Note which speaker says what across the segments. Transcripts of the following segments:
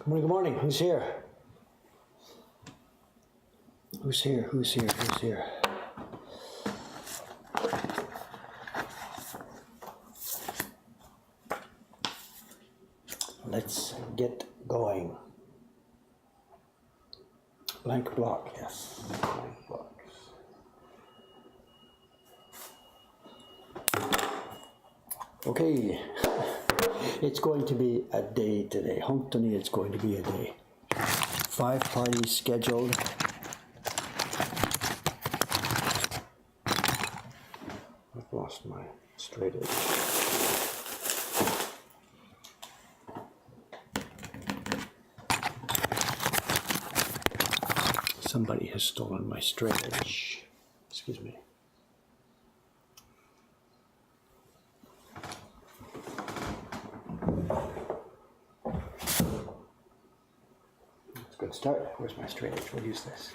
Speaker 1: Good morning. Who's here? Who's here? Who's here? Who's here? Let's get going. Blank block, yes. Blank blocks. Okay. It's going to be a day today. Huntony, it's going to be a day. 5 parties scheduled. I've lost my straight edge. Somebody has stolen my straight edge. Excuse me. That's a good start. Where's my straight edge? We'll use this.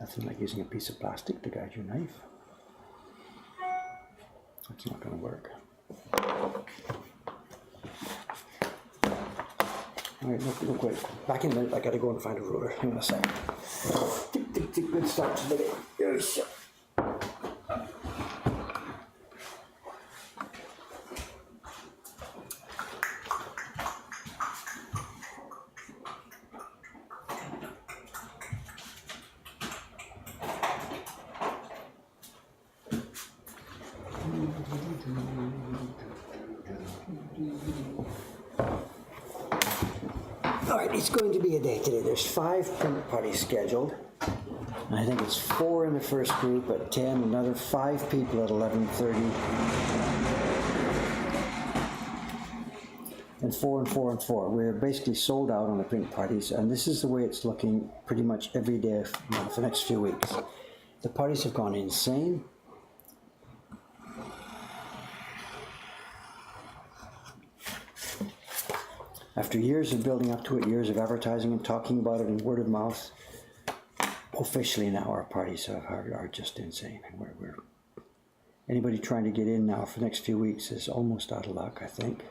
Speaker 1: Nothing like using a piece of plastic to guide your knife. That's not going to work. Alright, look, wait. Back in a minute, I gotta go and find a ruler. Hang on a second. Good start to the day. Yes. Alright, it's going to be a day today. There's 5 print parties scheduled. I think it's 4 in the first group at 10, another 5 people at 11:30. And 4 and 4 and 4. We're basically sold out on the print parties, and this is the way it's looking pretty much every day for the next few weeks. The parties have gone insane. After years of building up to it, years of advertising and talking about it and word of mouth, officially now our parties are just insane. We're anybody trying to get in now for the next few weeks is almost out of luck, I think.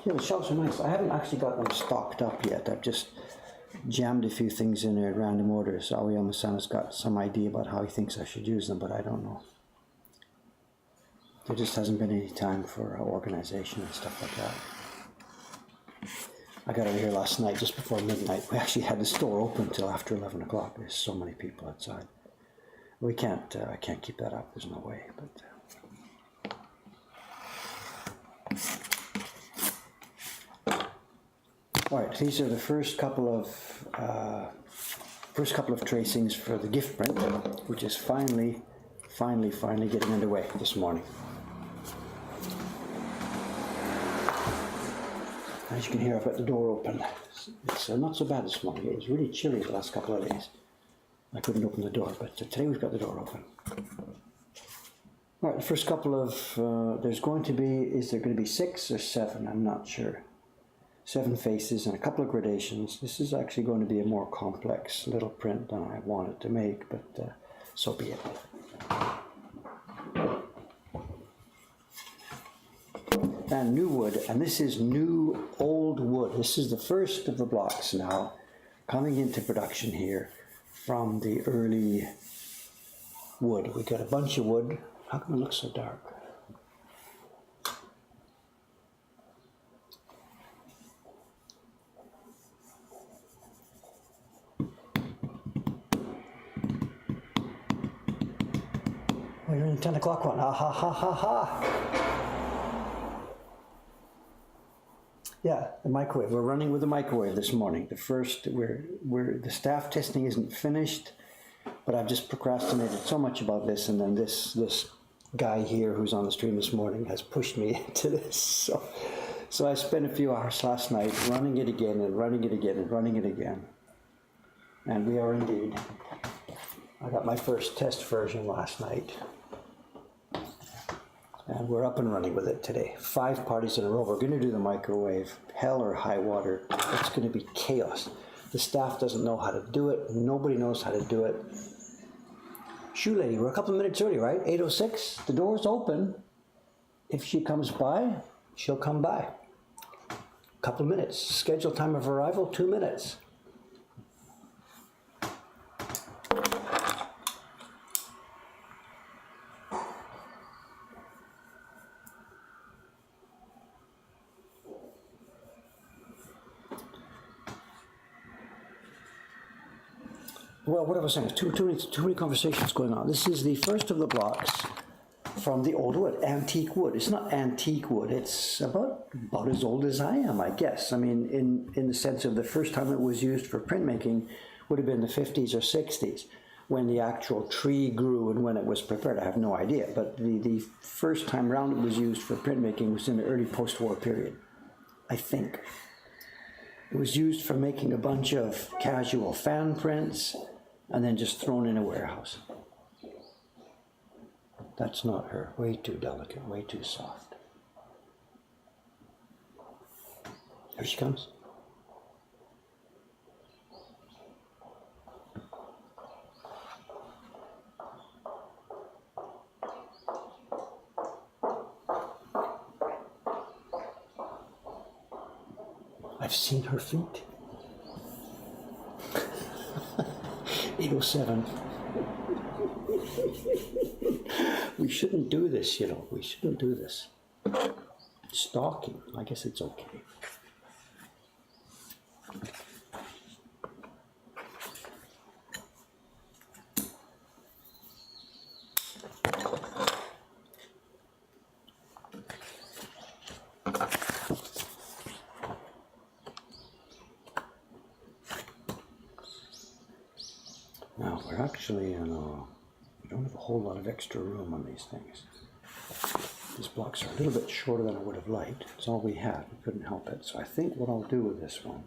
Speaker 1: Yeah, the shelves are nice. I haven't actually got them stocked up yet. I've just jammed a few things in there at random orders. Aoyama-san has got some idea about how he thinks I should use them, but I don't know. There just hasn't been any time for organization and stuff like that. I got over here last night just before midnight. We actually had the store open till after 11 o'clock. There's so many people outside. We can't, I can't keep that up. There's no way, but... Alright, these are the first couple of tracings for the gift print, which is finally getting underway this morning. As you can hear, I've got the door open. It's not so bad this morning. It was really chilly the last couple of days. I couldn't open the door, but today we've got the door open. Alright, the first couple of, there's going to be, is there going to be 6 or 7? I'm not sure. 7 faces and a couple of gradations. This is actually going to be a more complex little print than I wanted to make, but so be it. And new wood, and this is new old wood. This is the first of the blocks now coming into production here from the early wood. We got a bunch of wood. How come it looks so dark? Oh, you're in the 10 o'clock one. Ah, ha, ha, ha, ha. Yeah, the microwave. We're running with the microwave this morning. The first, the staff testing isn't finished, but I've just procrastinated so much about this, and then this guy here who's on the stream this morning has pushed me into this. So I spent a few hours last night running it again and running it again and running it again. And we are indeed. I got my first test version last night. And we're up and running with it today. 5 parties in a row. We're going to do the microwave. Hell or high water. It's going to be chaos. The staff doesn't know how to do it. Nobody knows how to do it. Shoe lady, we're a couple of minutes early, right? 8:06. The door's open. If she comes by, she'll come by. Couple of minutes. Scheduled time of arrival, 2 minutes. Well, what I was saying, too many conversations going on. This is the first of the blocks from the old wood, antique wood. It's not antique wood. It's about as old as I am, I guess. I mean, in the sense of the first time it was used for printmaking would have been the 50s or 60s, when the actual tree grew and when it was prepared. I have no idea. But the first time round it was used for printmaking was in the early post-war period, I think. It was used for making a bunch of casual fan prints and then just thrown in a warehouse. That's not her. Way too delicate, way too soft. Here she comes. I've seen her feet. 8:07. We shouldn't do this, you know. We shouldn't do this. Stalking, I guess it's okay. Now, we're actually in we don't have a whole lot of extra room on these things. These blocks are a little bit shorter than I would have liked. It's all we had. We couldn't help it. So I think what I'll do with this one,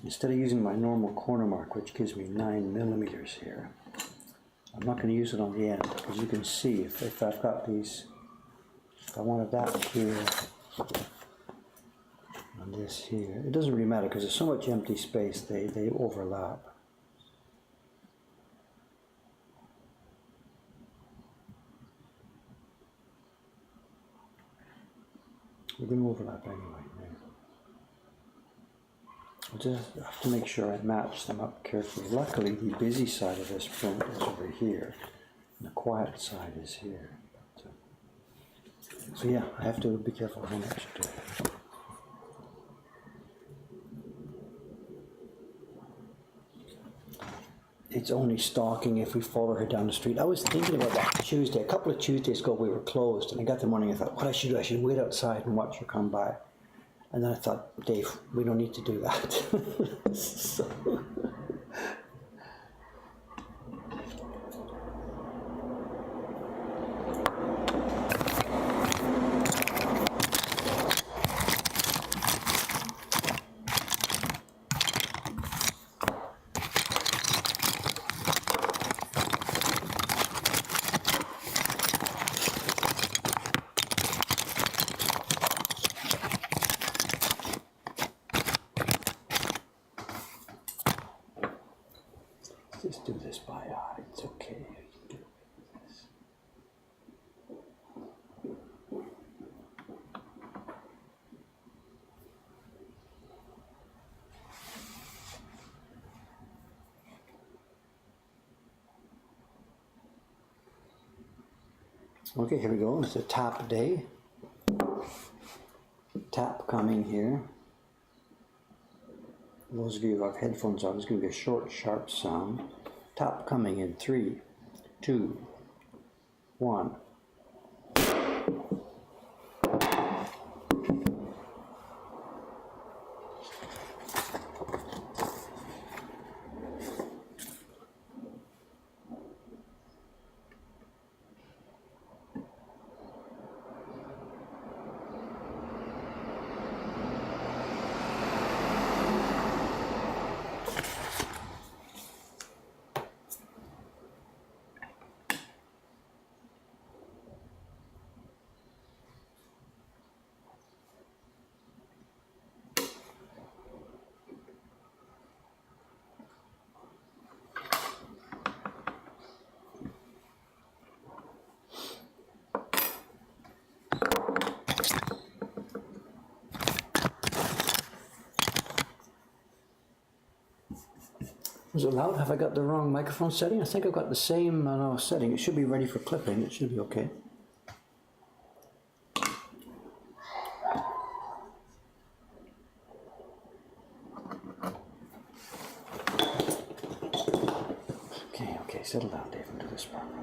Speaker 1: instead of using my normal corner mark, which gives me 9 millimeters here, I'm not going to use it on the end, because you can see if I've got these, if I wanted that here, and this here, it doesn't really matter because there's so much empty space, they overlap. We're going to overlap anyway. I just have to make sure I match them up carefully. Luckily, the busy side of this print is over here, and the quiet side is here. So yeah, I have to be careful how much to do. It's only stalking if we follow her down the street. I was thinking about that Tuesday. A couple of Tuesdays ago we were closed, and I got the morning, I thought, what I should do, I should wait outside and watch her come by. And then I thought, Dave, we don't need to do that. So. Just do this by eye, it's okay. Okay, here we go. It's a tap day. Tap coming here. Those of you who have headphones on, it's going to be a short, sharp sound. Tap coming in 3, 2, 1. Is it loud? Have I got the wrong microphone setting? I think I've got the same setting. It should be ready for clipping. It should be okay. Okay, settle down, Dave, and do this properly.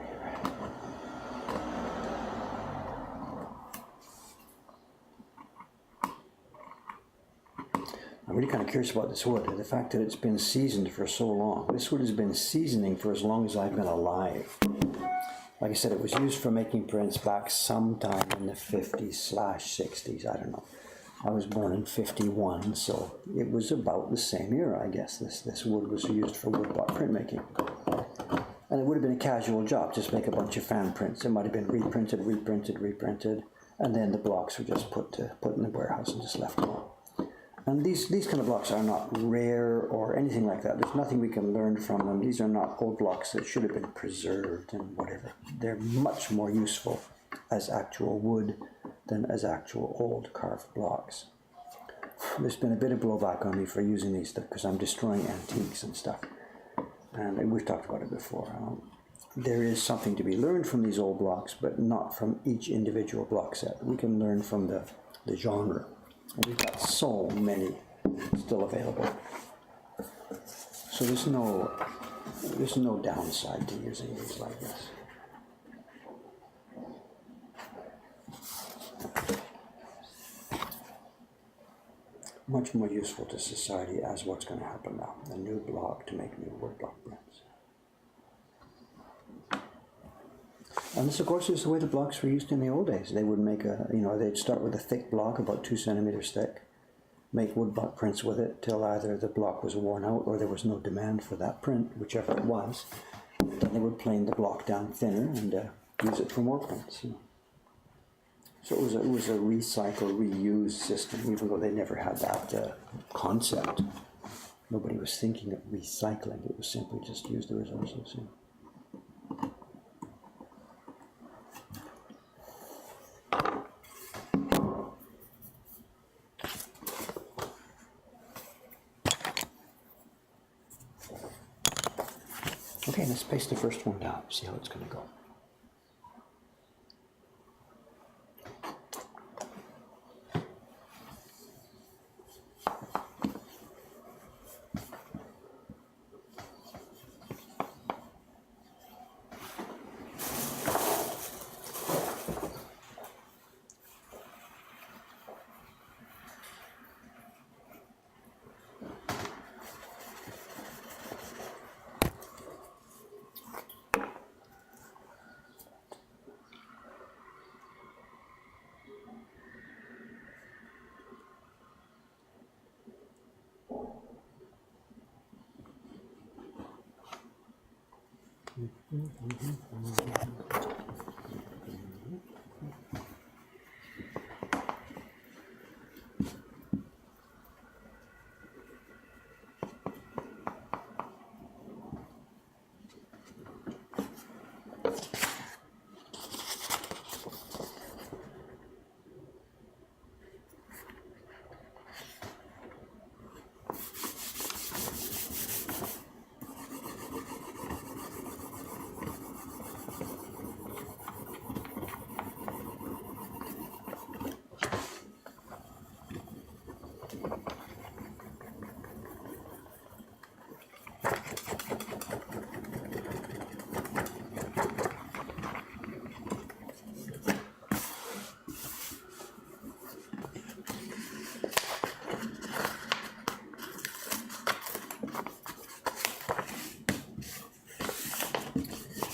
Speaker 1: I'm really kind of curious about this wood, the fact that it's been seasoned for so long. This wood has been seasoning for as long as I've been alive. Like I said, it was used for making prints back sometime in the 50s/60s, I don't know. I was born in 51, so it was about the same era, I guess. This wood was used for woodblock printmaking. And it would have been a casual job, just make a bunch of fan prints. It might have been reprinted, and then the blocks were just put in the warehouse and just left alone. And these kind of blocks are not rare or anything like that. There's nothing we can learn from them. These are not old blocks that should have been preserved and whatever. They're much more useful as actual wood than as actual old carved blocks. There's been a bit of blowback on me for using these because I'm destroying antiques and stuff. And we've talked about it before. There is something to be learned from these old blocks, but not from each individual block set. We can learn from the genre. And we've got so many still available. So there's no downside to using these like this. Much more useful to society as what's going to happen now. A new block to make new woodblock prints. And this, of course, is the way the blocks were used in the old days. They would make they'd start with a thick block, about 2 centimeters thick, make woodblock prints with it till either the block was worn out or there was no demand for that print, whichever it was. Then they would plane the block down thinner and use it for more prints. So it was a recycle, reuse system, even though they never had that concept. Nobody was thinking of recycling. It was simply just use the resources. Okay, let's paste the first one down, see how it's going to go.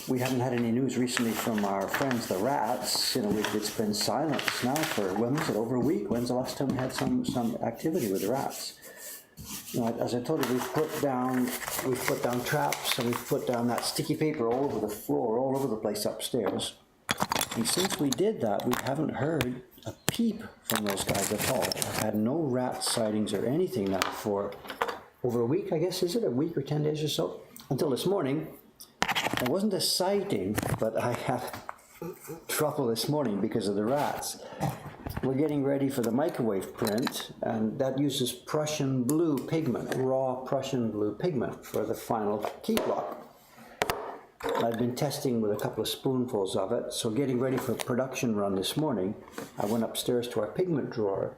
Speaker 1: We haven't had any news recently from our friends, the rats. It's been silent now for, when was it, over a week? When's the last time we had some activity with the rats? As I told you, we've put down traps, and we've put down that sticky paper all over the floor, all over the place upstairs. And since we did that, we haven't heard a peep from those guys at all. I've had no rat sightings or anything now for over a week, I guess, is it? A week or 10 days or so? Until this morning. It wasn't a sighting, but I had trouble this morning because of the rats. we're getting ready for the microwave print, and that uses Prussian blue pigment, raw Prussian blue pigment for the final key block. I've been testing with a couple of spoonfuls of it, so getting ready for a production run this morning, I went upstairs to our pigment drawer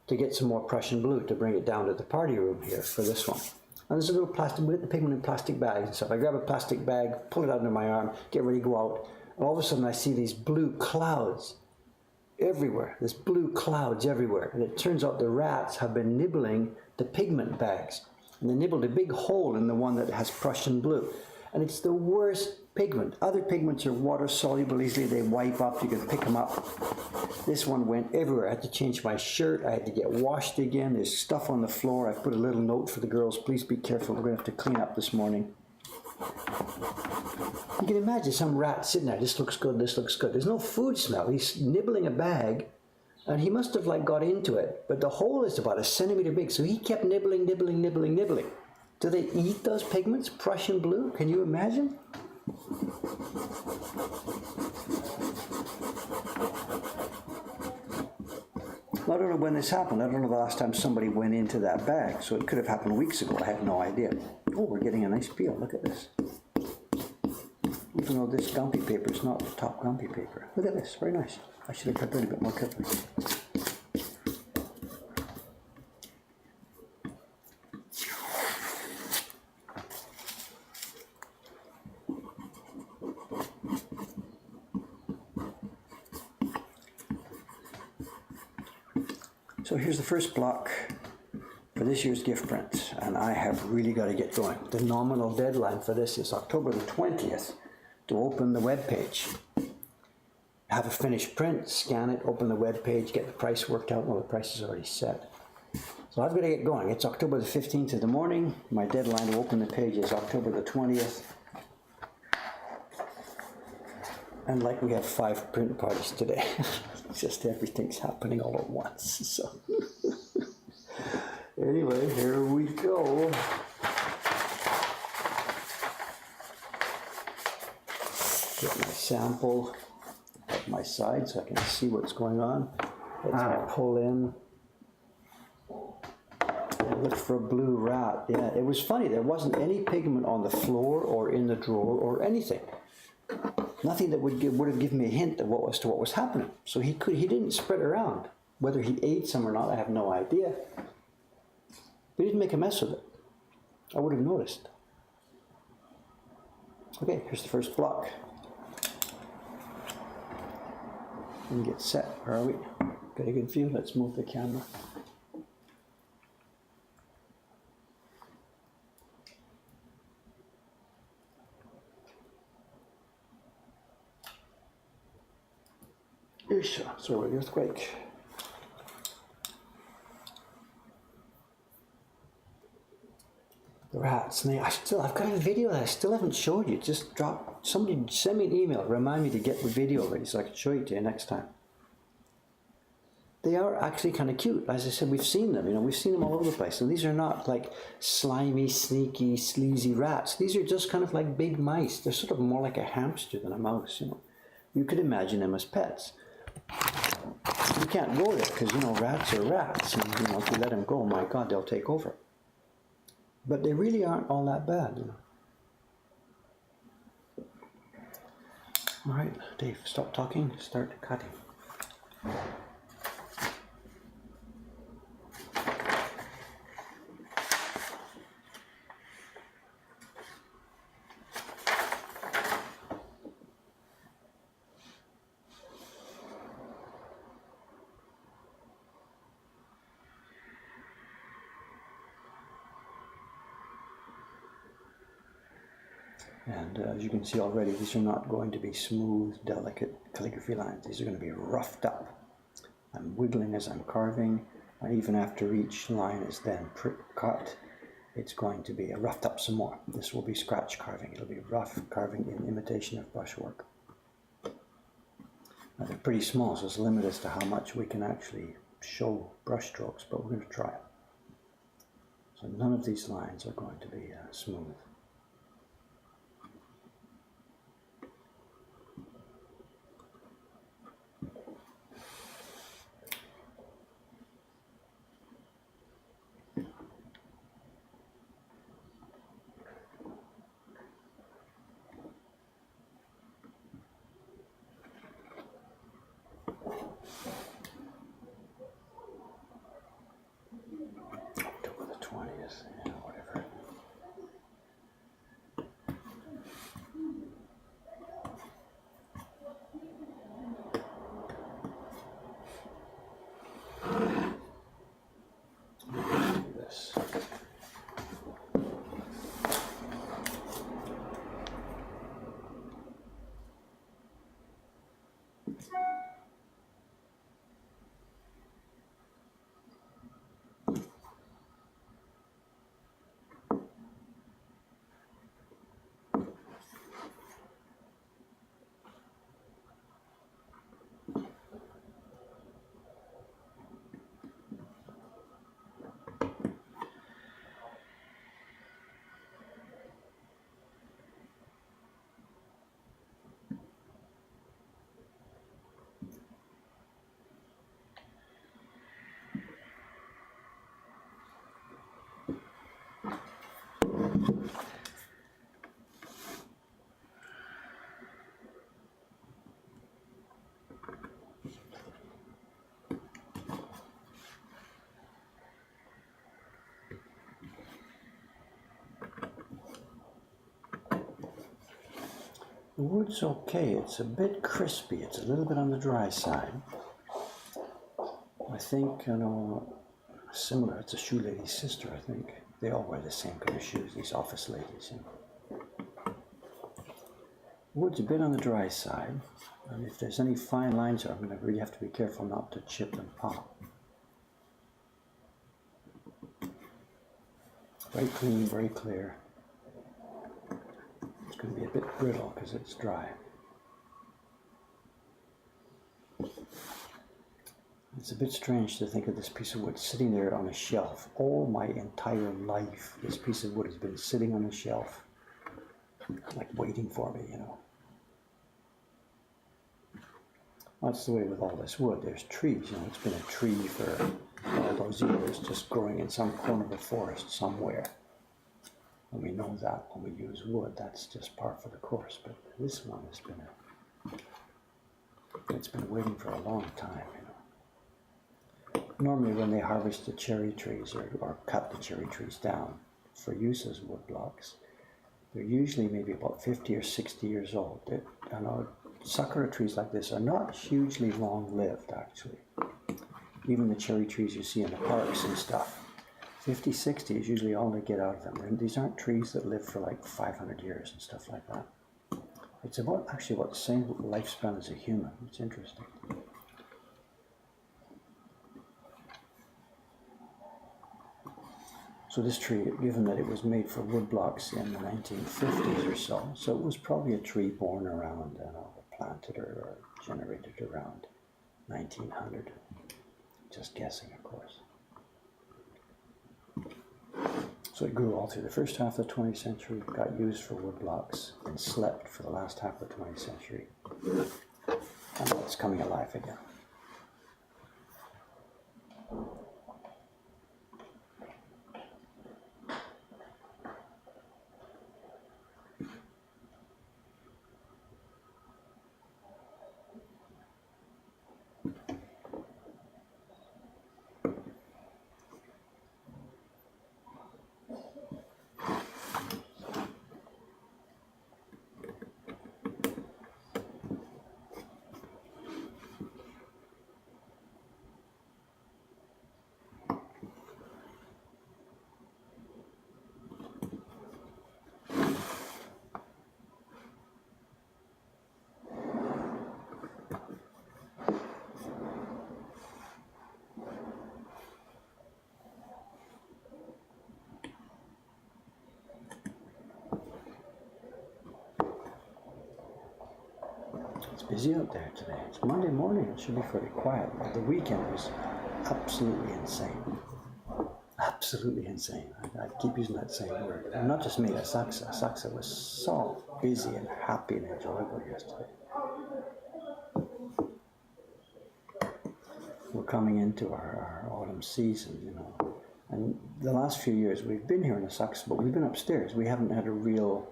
Speaker 1: to get some more Prussian blue to bring it down to the party room here for this one. And there's a little plastic, we get the pigment in plastic bags and stuff. I grab a plastic bag, pull it out under my arm, get ready to go out, and all of a sudden I see these blue clouds everywhere. There's blue clouds everywhere, and it turns out the rats have been nibbling the pigment bags, and they nibbled a big hole in the one that has Prussian blue. And it's the worst pigment. Other pigments are water soluble easily, they wipe up, you can pick them up. This one went everywhere. I had to change my shirt, I had to get washed again, there's stuff on the floor. I put a little note for the girls, please be careful, we're going to have to clean up this morning. You can imagine some rat sitting there, this looks good, this looks good. There's no food smell, he's nibbling a bag, and he must have like got into it, but the hole is about a centimeter big, so he kept nibbling, nibbling, nibbling, nibbling. Do they eat those pigments, Prussian blue? Can you imagine? I don't know when this happened. I don't know the last time somebody went into that bag, so it could have happened weeks ago. I have no idea. Oh, we're getting a nice peel. Look at this. Even though this Gumpy paper is not the top Gumpy paper. Look at this. Very nice. I should have cut it a bit more carefully. So here's the first block for this year's gift print, and I have really got to get going. The nominal deadline for this is October the 20th to open the web page. Have a finished print, scan it, open the web page, get the price worked out. Well, the price is already set. So I've got to get going. It's October the 15th in the morning. My deadline to open the page is October the 20th. And like we have 5 print parties today. It's just everything's happening all at once. So anyway, here we go. Get my sample at my side so I can see what's going on. Let's pull in. And look for a blue rat. Yeah, it was funny. There wasn't any pigment on the floor or in the drawer or anything. Nothing that would have given me a hint of what was happening. So he didn't spread around. Whether he ate some or not, I have no idea. But he didn't make a mess of it. I would have noticed. Okay, here's the first block. And get set. Where are we? Got a good view. Let's move the camera. Sorry, the earthquake. The rats. And I've got a video that I still haven't showed you. Just somebody send me an email. Remind me to get the video ready so I can show it to you next time. They are actually kind of cute. As I said, we've seen them. We've seen them all over the place. And these are not like slimy, sneaky, sleazy rats. These are just kind of like big mice. They're sort of more like a hamster than a mouse. You could imagine them as pets. You can't go there because, rats are rats. And, if you let them go, my God, they'll take over. But they really aren't all that bad, All right, Dave, stop talking, start cutting. And as you can see already, these are not going to be smooth, delicate calligraphy lines. These are going to be roughed up. I'm wiggling as I'm carving, and even after each line is then cut, it's going to be roughed up some more. This will be scratch carving. It'll be rough carving in imitation of brushwork. Now they're pretty small, so it's limited as to how much we can actually show brush strokes, but we're going to try it. So none of these lines are going to be smooth. The wood's okay. It's a bit crispy. It's a little bit on the dry side. I think, similar. It's a shoe lady's sister, I think. They all wear the same kind of shoes, these office ladies. Wood's a bit on the dry side. And if there's any fine lines there, I'm going to really have to be careful not to chip and pop. Very clean, very clear. It's going to be a bit brittle because it's dry. It's a bit strange to think of this piece of wood sitting there on a shelf. All my entire life, this piece of wood has been sitting on a shelf, like waiting for me, That's the way with all this wood. There's trees, it's been a tree for all those years, just growing in some corner of the forest somewhere. And we know that when we use wood, that's just par for the course. But this one has been it's been waiting for a long time, Normally when they harvest the cherry trees or cut the cherry trees down for use as wood blocks, they're usually maybe about 50 or 60 years old. Sakura trees like this are not hugely long-lived, actually. Even the cherry trees you see in the parks and stuff, 50, 60 is usually all they get out of them. And these aren't trees that live for like 500 years and stuff like that. It's actually about the same lifespan as a human. It's interesting. So this tree, given that it was made for wood blocks in the 1950s or so it was probably a tree born around, planted or generated around 1900. Just guessing, of course. So it grew all through the first half of the 20th century, got used for wood blocks, and slept for the last half of the 20th century. And now it's coming alive again. It's busy out there today. It's Monday morning. It should be fairly quiet. But the weekend was absolutely insane. Absolutely insane. I keep using that same word. And not just me, Asakusa. Asakusa was so busy and happy and enjoyable yesterday. We're coming into our autumn season, And the last few years we've been here in Asakusa, but we've been upstairs. We haven't had a real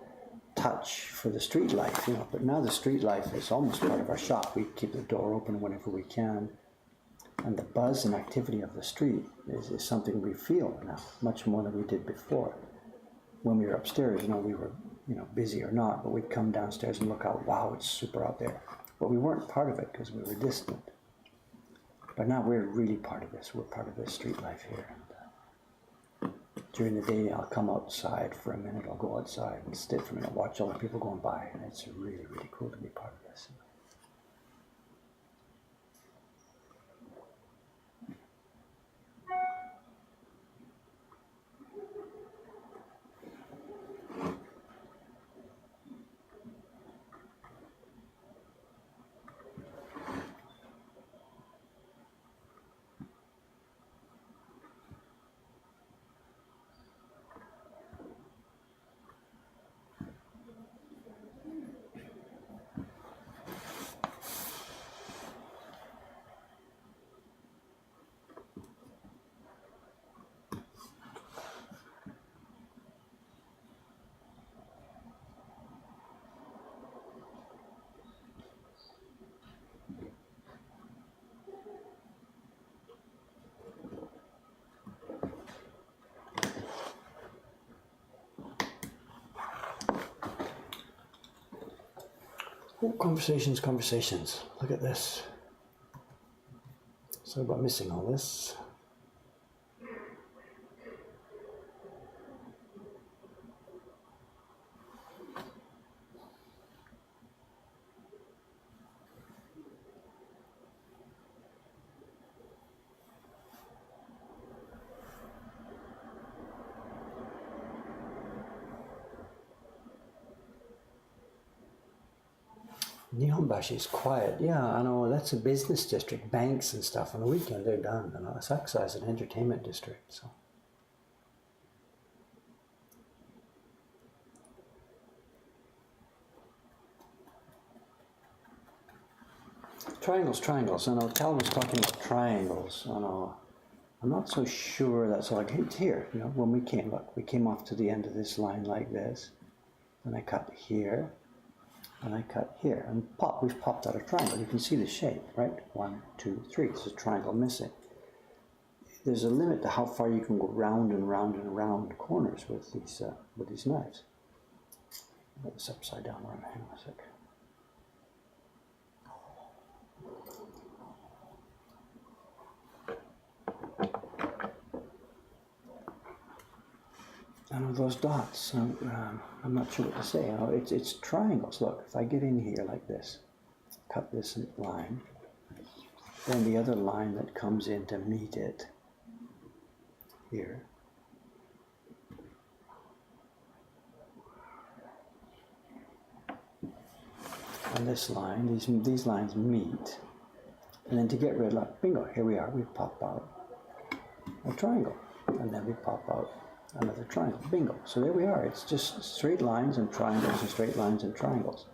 Speaker 1: touch for the street life, but now the street life is almost part of our shop. We keep the door open whenever we can, and the buzz and activity of the street is something we feel now, much more than we did before. When we were upstairs, we were, busy or not, but we'd come downstairs and look out, wow, it's super out there. But we weren't part of it because we were distant. But now we're really part of this. We're part of this street life here. During the day, I'll come outside for a minute. I'll go outside and sit for a minute, watch all the people going by, and it's really, really cool to be part of this. Oh, conversations, conversations. Look at this. Sorry about missing all this. Nihonbashi is quiet. Yeah, I know, that's a business district, banks and stuff. On the weekend, they're done. And Asakusa is an entertainment district, so. Triangles, triangles. I know Calvin was talking about triangles. I know. I'm not so sure that's all. Like here, you know, when we came, look, we came off to the end of this line like this. Then I cut here. And I cut here, and we've popped out a triangle. You can see the shape, right? 1, 2, 3. There's a triangle missing. There's a limit to how far you can go round and round and round corners with these knives. Put this upside down. Hang on a sec. I know those dots. I'm not sure what to say. You know, it's triangles. Look, if I get in here like this, cut this line, then the other line that comes in to meet it here. And this line, these lines meet, and then to get rid of, bingo, here we are. We pop out a triangle, and then we pop out another triangle. Bingo. So there we are. It's just straight lines and triangles and straight lines and triangles.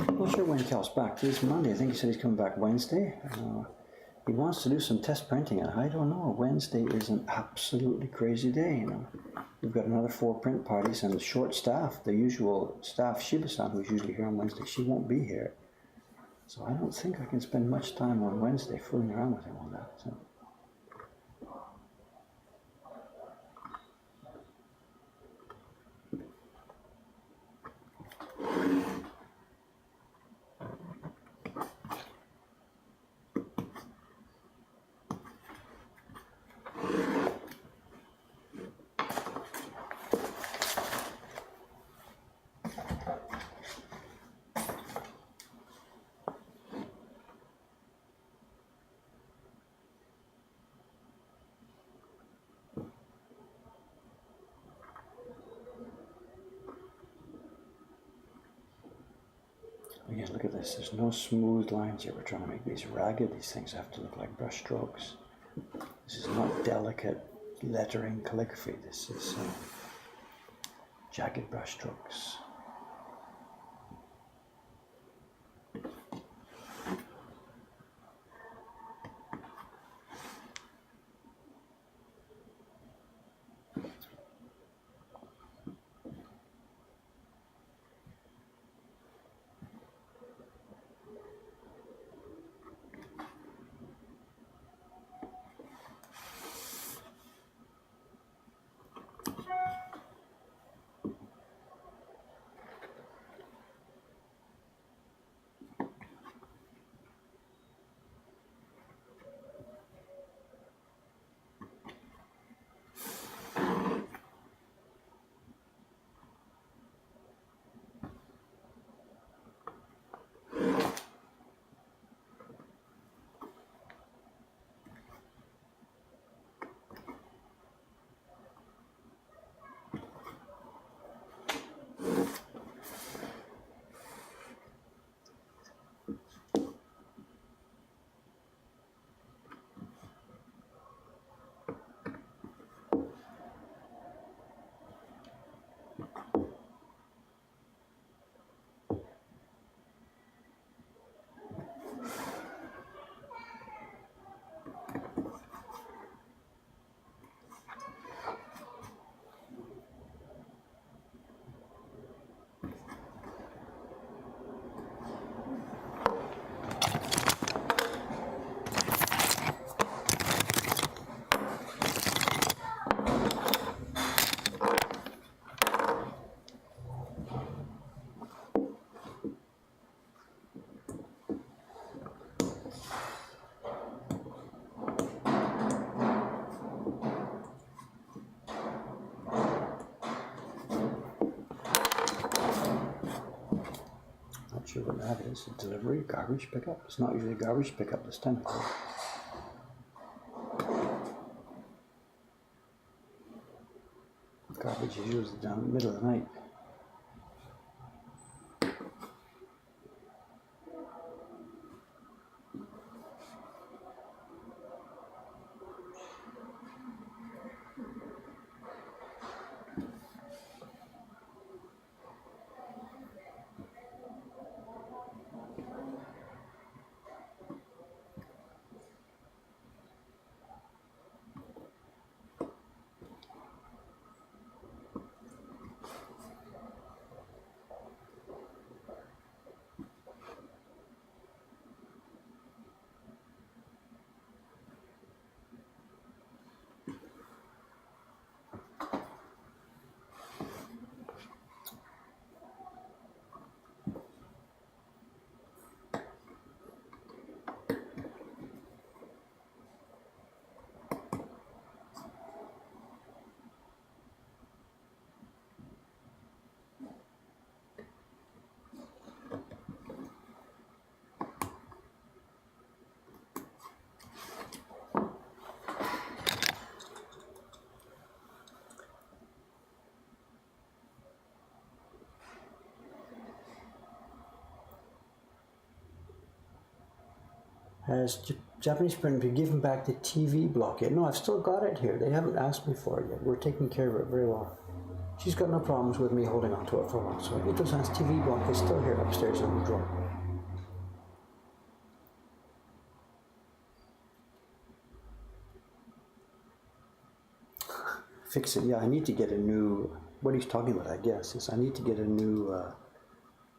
Speaker 1: I'm not sure when Cal's back. Today's Monday. I think he said he's coming back Wednesday. He wants to do some test printing, and I don't know. Wednesday is an absolutely crazy day. You know, we've got another 4 print parties and a short staff. The usual staff, Shiba-san, who's usually here on Wednesday, she won't be here. So I don't think I can spend much time on Wednesday fooling around with him on that. So. Again, look at this. There's no smooth lines here. We're trying to make these ragged. These things have to look like brush strokes. This is not delicate lettering calligraphy. This is jagged brush strokes. usually wouldn't have it. It's a delivery, garbage pickup. It's not usually garbage pickup this time of day. Garbage is usually down in the middle of the night. Has Japanese print been given back the TV block yet? No, I've still got it here. They haven't asked me for it yet. We're taking care of it very well. She's got no problems with me holding on to it for a while. So Ito-san's TV block is still here upstairs in the drawer. Fix it. Yeah, I need to get a new, what he's talking about, I guess, is I need to get a new,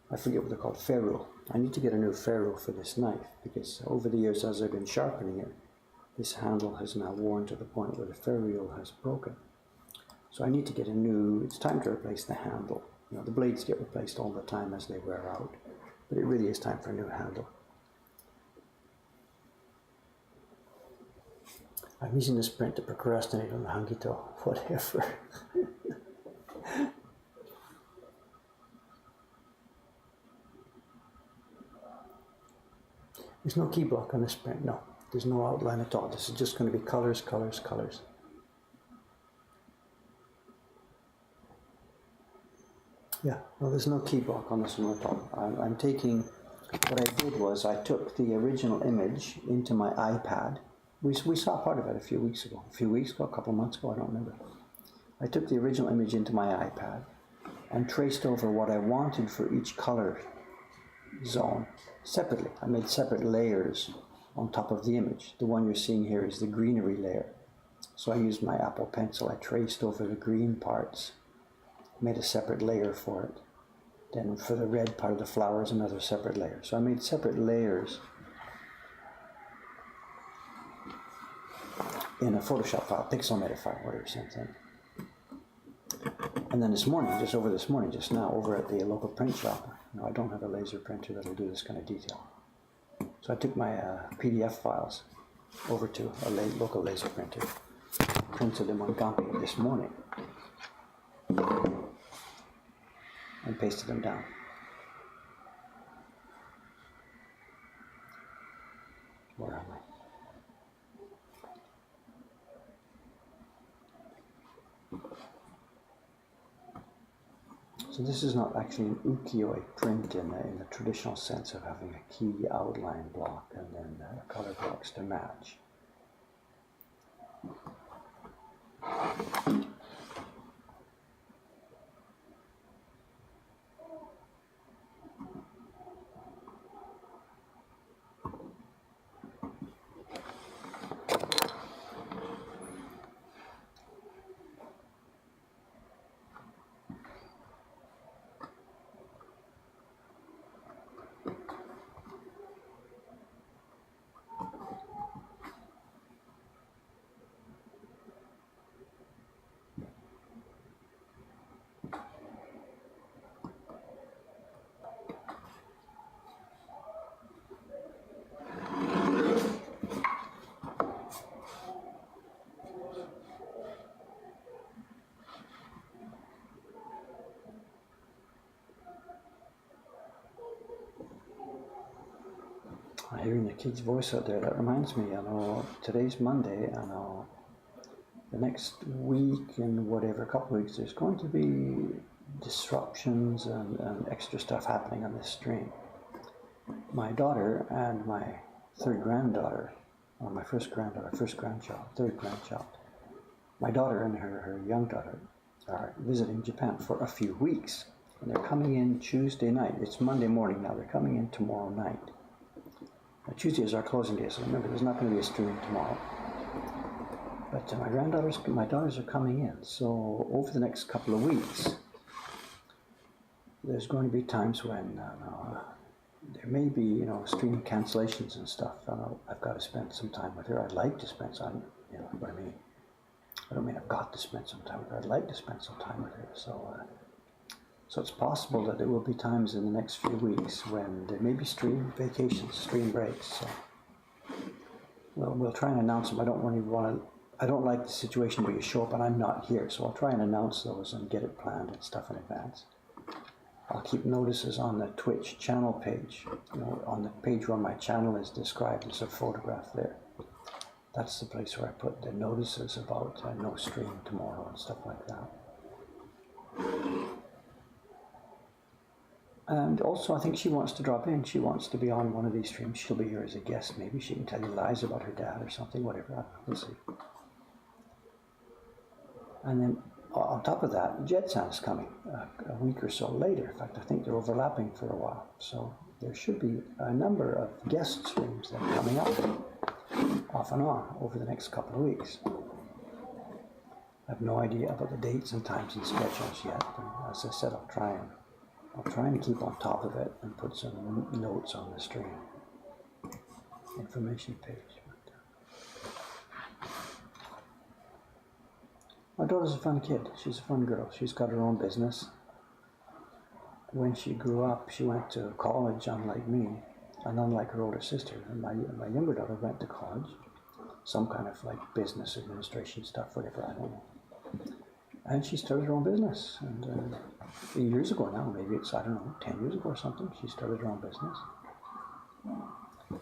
Speaker 1: I forget what they're called, ferrule. I need to get a new ferrule for this knife, because over the years as I've been sharpening it, this handle has now worn to the point where the ferrule has broken. So I need to get a new, it's time to replace the handle. You know, the blades get replaced all the time as they wear out, but it really is time for a new handle. I'm using this print to procrastinate on the Hangito, whatever. There's no key block on this print, no. There's no outline at all. This is just going to be colors, colors, colors. Yeah, no, there's no key block on this one at all. I'm taking, what I did was I took the original image into my iPad. We saw part of it a few weeks ago. A couple of months ago, I don't remember. I took the original image into my iPad and traced over what I wanted for each color zone separately. I made separate layers on top of the image. The one you're seeing here is the greenery layer. So I used my Apple Pencil. I traced over the green parts, made a separate layer for it. Then for the red part of the flowers, another separate layer. So I made separate layers in a Photoshop file, Pixelmator file, whatever, same thing. And then this morning, just now, over at the local print shop, you know, I don't have a laser printer that'll do this kind of detail. So I took my PDF files over to a local laser printer, printed them on Gampi this morning, and pasted them down. Where am I? So this is not actually an ukiyo-e print in the traditional sense of having a key outline block and then color blocks to match. Hearing the kid's voice out there, that reminds me, today's Monday, the next week and whatever, a couple of weeks, there's going to be disruptions and extra stuff happening on this stream. My daughter and my third grandchild, my daughter and her young daughter are visiting Japan for a few weeks. And they're coming in Tuesday night. It's Monday morning now. They're coming in tomorrow night. Tuesday is our closing day, so remember, there's not going to be a stream tomorrow. But my daughters are coming in. So over the next couple of weeks, there's going to be times when there may be, stream cancellations and stuff. I've got to spend some time with her. I'd like to spend some, what I mean. I don't mean I've got to spend some time with her. I'd like to spend some time with her. So it's possible that there will be times in the next few weeks when there may be stream vacations, stream breaks. So we'll try and announce them. I don't like the situation where you show up and I'm not here. So I'll try and announce those and get it planned and stuff in advance. I'll keep notices on the Twitch channel page. On the page where my channel is described, there's a photograph there. That's the place where I put the notices about no stream tomorrow and stuff like that. And also, I think she wants to drop in. She wants to be on one of these streams. She'll be here as a guest. Maybe she can tell you lies about her dad or something, whatever. We'll see. And then, on top of that, JetSan's coming a week or so later. In fact, I think they're overlapping for a while. So there should be a number of guest streams that are coming up, off and on, over the next couple of weeks. I have no idea about the dates and times and schedules yet. But as I said, I'll try and keep on top of it and put some notes on the stream. Information page. My daughter's a fun kid. She's a fun girl. She's got her own business. When she grew up, she went to college, unlike me, and unlike her older sister. And my younger daughter went to college, some kind of like business administration stuff, whatever, I don't know. And she started her own business. And years ago now, maybe it's, 10 years ago or something, she started her own business.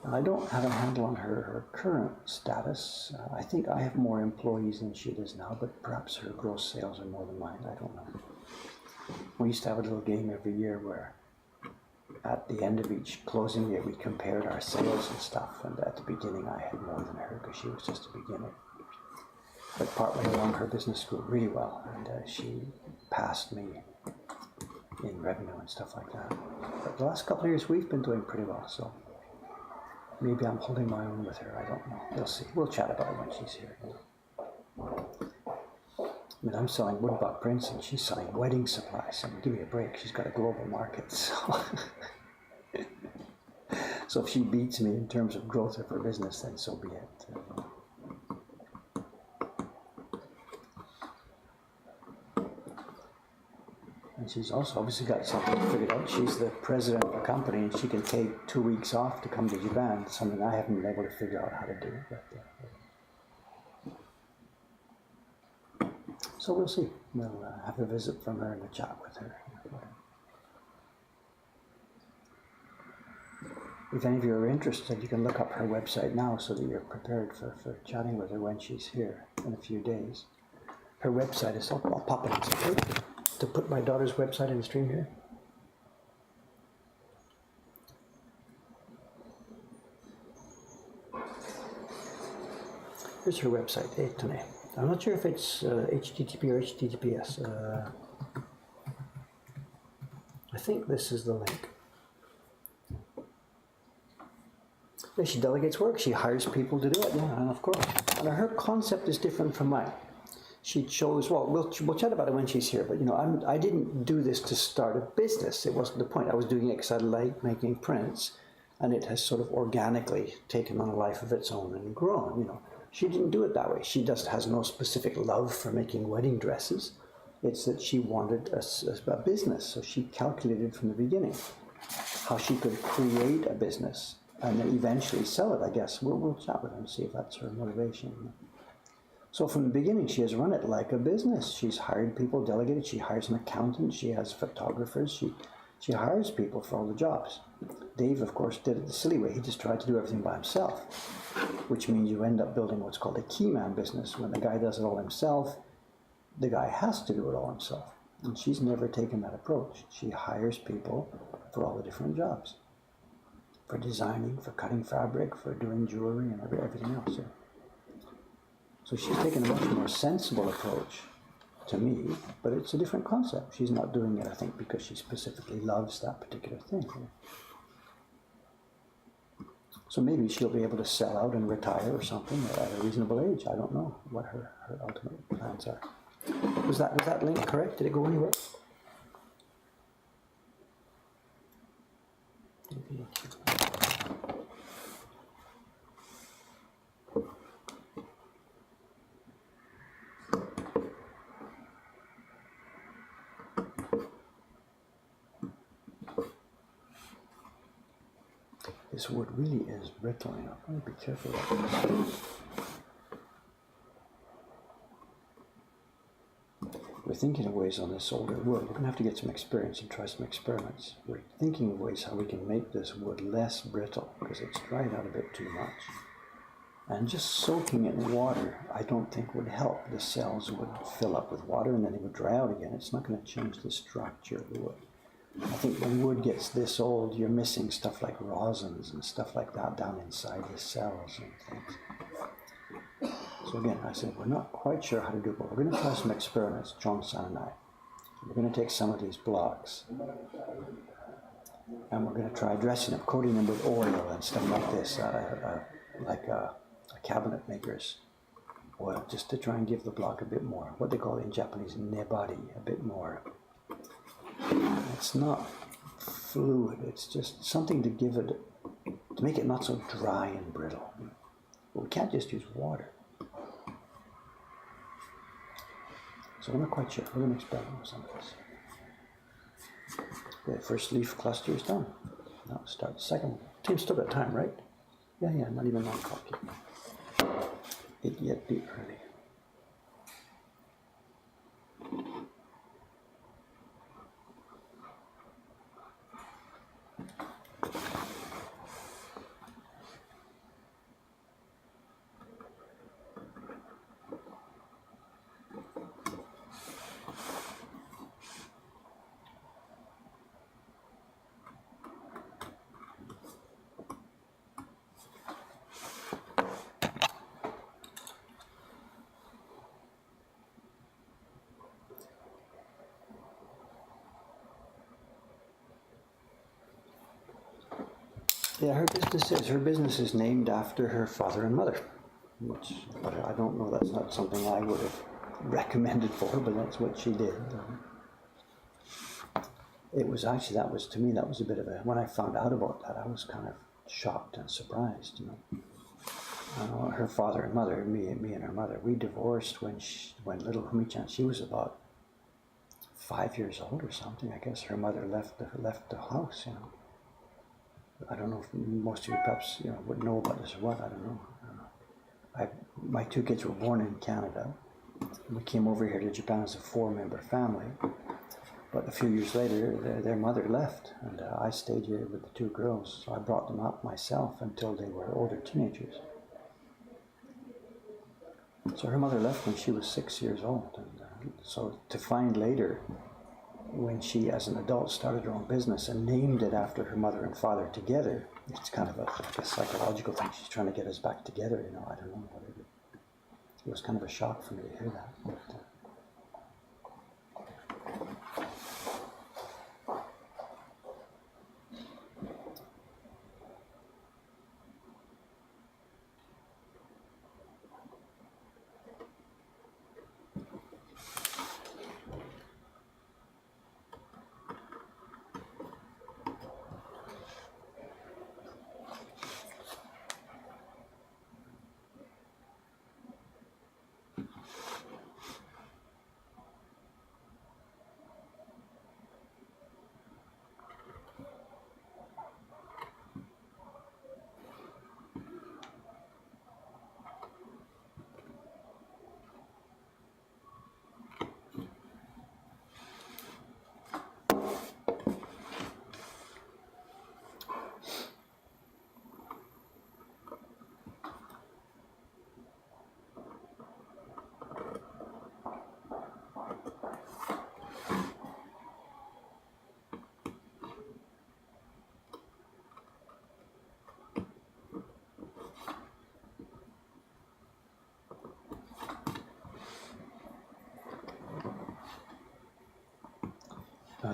Speaker 1: And I don't have a handle on her current status. I think I have more employees than she does now, but perhaps her gross sales are more than mine. I don't know. We used to have a little game every year where at the end of each closing year, we compared our sales and stuff. And at the beginning, I had more than her because she was just a beginner. But partway along, her business grew really well, and she passed me in revenue and stuff like that. But the last couple of years, we've been doing pretty well, so maybe I'm holding my own with her. I don't know. We'll see. We'll chat about it when she's here. I mean, I'm selling woodbuck prints, and she's selling wedding supplies. I mean, give me a break. She's got a global market, so... So if she beats me in terms of growth of her business, then so be it. And she's also obviously got something figured out. She's the president of a company, and she can take 2 weeks off to come to Japan. Something I haven't been able to figure out how to do. But, so we'll see. We'll have a visit from her and a chat with her. If any of you are interested, you can look up her website now so that you're prepared for chatting with her when she's here in a few days. Her website is, I'll pop it in to put my daughter's website in the stream here. Here's her website, Eitone. I'm not sure if it's HTTP or HTTPS. I think this is the link. Yeah, she delegates work. She hires people to do it. Yeah, and of course. And her concept is different from mine. She chose, well, we'll chat about it when she's here, but I didn't do this to start a business. It wasn't the point. I was doing it because I like making prints, and it has sort of organically taken on a life of its own and grown, She didn't do it that way. She just has no specific love for making wedding dresses. It's that she wanted a business, so she calculated from the beginning how she could create a business and then eventually sell it, I guess. We'll chat with her and see if that's her motivation. So from the beginning, she has run it like a business. She's hired people, delegated. She hires an accountant. She has photographers. She hires people for all the jobs. Dave, of course, did it the silly way. He just tried to do everything by himself, which means you end up building what's called a key man business. When the guy does it all himself, the guy has to do it all himself. And she's never taken that approach. She hires people for all the different jobs. For designing, for cutting fabric, for doing jewelry and everything else. So she's taken a much more sensible approach to me, but it's a different concept. She's not doing it, I think, because she specifically loves that particular thing. So maybe she'll be able to sell out and retire or something at a reasonable age. I don't know what her ultimate plans are. Was that link correct? Did it go anywhere? Maybe. This wood really is brittle, you know. I'm going to be careful about this. We're thinking of ways on this older wood. We're going to have to get some experience and try some experiments. We're thinking of ways how we can make this wood less brittle because it's dried out a bit too much. And just soaking it in water, I don't think would help. The cells would fill up with water and then they would dry out again. It's not going to change the structure of the wood. I think when wood gets this old, you're missing stuff like rosins and stuff like that down inside the cells and things. So again, I said, we're not quite sure how to do it, but we're going to try some experiments, Johnson and I. We're going to take some of these blocks and we're going to try dressing them, coating them with oil and stuff like this, like a cabinet maker's oil, just to try and give the block a bit more, what they call in Japanese, nebari, a bit more. It's not fluid, it's just something to give it, to make it not so dry and brittle. But we can't just use water. So I'm not quite sure. We're going to experiment with some of this. The first leaf cluster is done. Now we'll start the second one. Team's still got time, right? Yeah, not even 9 o'clock yet. It yet be early. Yeah, her business is named after her father and mother, but I don't know, that's not something I would have recommended for her, but that's what she did. It was actually, to me, that was a bit of a, when I found out about that, I was kind of shocked and surprised, you know. Her father and mother, me and her mother, we divorced when little Humi-chan, she was about 5 years old or something. I guess her mother left the house, you know. I don't know if most of you perhaps would know about this or what. I don't know. My 2 kids were born in Canada. We came over here to Japan as a 4-member family. But a few years later, their mother left, and I stayed here with the 2 girls. So I brought them up myself until they were older teenagers. So her mother left when she was 6 years old, and so to find later, when she, as an adult, started her own business and named it after her mother and father together, it's kind of like a psychological thing. She's trying to get us back together, you know. I don't know what it is. It was kind of a shock for me to hear that. But,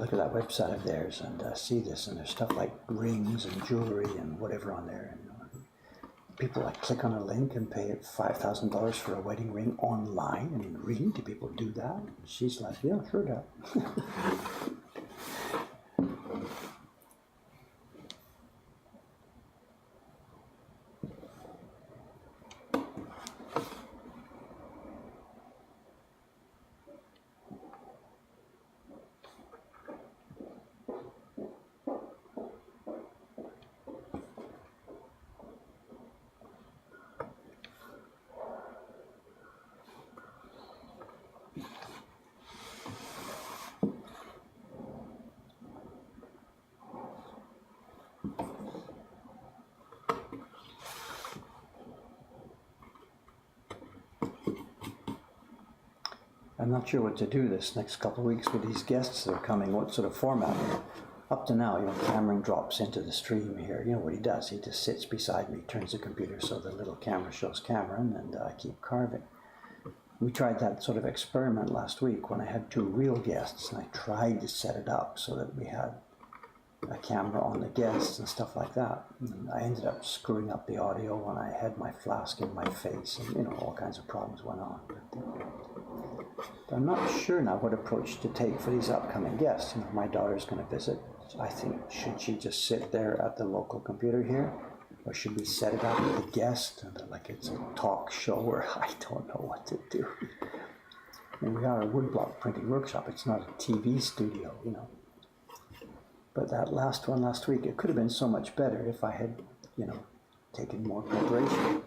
Speaker 1: look at that website of theirs and see this, and there's stuff like rings and jewelry and whatever on there. And people like click on a link and pay $5,000 for a wedding ring online. I mean, really, do people do that? And she's like, yeah, sure, Dad. I'm not sure what to do this next couple of weeks with these guests that are coming, what sort of format. Up to now, Cameron drops into the stream here. You know what he does? He just sits beside me, turns the computer so the little camera shows Cameron, and I keep carving. We tried that sort of experiment last week when I had 2 real guests, and I tried to set it up so that we had a camera on the guests and stuff like that. And I ended up screwing up the audio when I had my flask in my face, and all kinds of problems went on. But I'm not sure now what approach to take for these upcoming guests. My daughter's going to visit. I think, should she just sit there at the local computer here? Or should we set it up with a guest, and like it's a talk show, or I don't know what to do. I mean, we are a woodblock printing workshop. It's not a TV studio, But that last one last week, it could have been so much better if I had, taken more preparation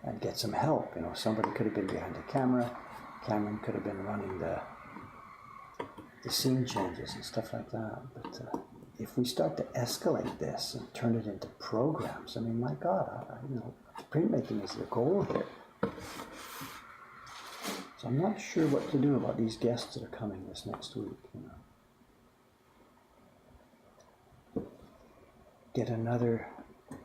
Speaker 1: and get some help. Somebody could have been behind the camera. Cameron could have been running the scene changes and stuff like that. But if we start to escalate this and turn it into programs, I mean, my God, printmaking is the goal here. So I'm not sure what to do about these guests that are coming this next week. Get another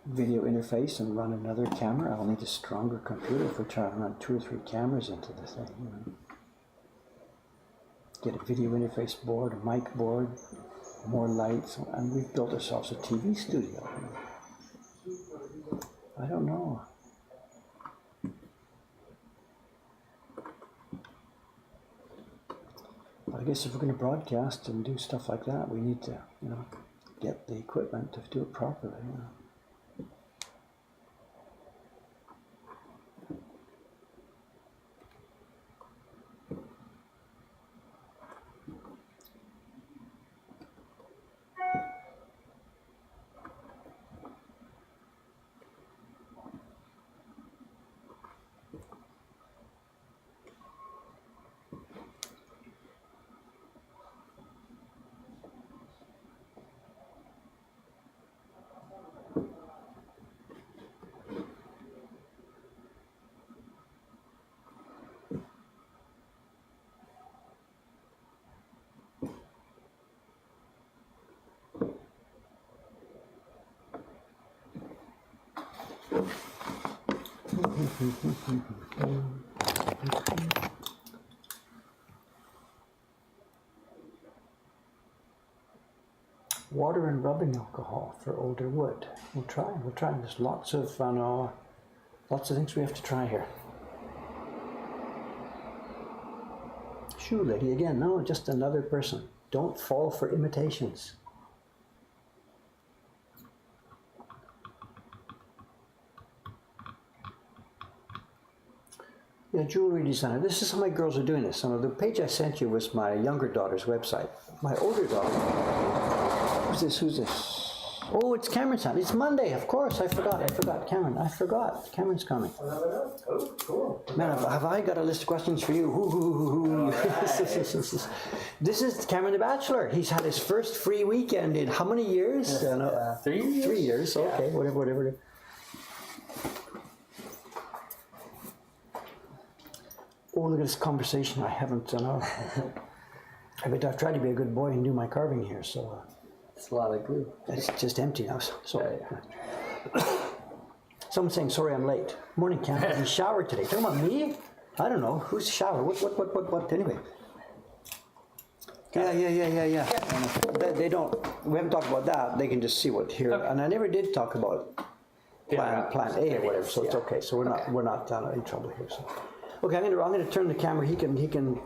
Speaker 1: video interface and run another camera. I'll need a stronger computer if we're trying to run 2 or 3 cameras into the thing. Get a video interface board, a mic board, more lights, and we've built ourselves a TV studio. I don't know. But I guess if we're going to broadcast and do stuff like that, we need to, get the equipment to do it properly. Water and rubbing alcohol for older wood. We'll try. There's lots of things we have to try here. Shoe lady again. No, just another person. Don't fall for imitations. Yeah, jewelry designer. This is how my girls are doing this. So the page I sent you was my younger daughter's website. My older daughter. Who's this? Oh, it's Cameron's time. It's Monday, of course. I forgot. Cameron, I forgot. Cameron's coming.
Speaker 2: Oh, cool.
Speaker 1: Man, have I got a list of questions for you? Right. This is Cameron the Bachelor. He's had his first free weekend in how many years?
Speaker 2: 3 years.
Speaker 1: 3 years, okay, yeah. Whatever. Oh, look at this conversation. I haven't done. I've tried to be a good boy and do my carving here, so.
Speaker 2: It's a lot of glue.
Speaker 1: It's just empty now. So.
Speaker 2: Yeah.
Speaker 1: Someone's saying, sorry I'm late. Morning, Cam. Have you showered today? Talking about me? I don't know. Who's showered? What? Anyway. Yeah. They don't. We haven't talked about that. They can just see what here.
Speaker 2: Okay.
Speaker 1: And I never did talk about plan A or whatever. So it's
Speaker 2: Yeah.
Speaker 1: okay. So we're not in trouble here. So okay, I'm gonna turn the camera. He can.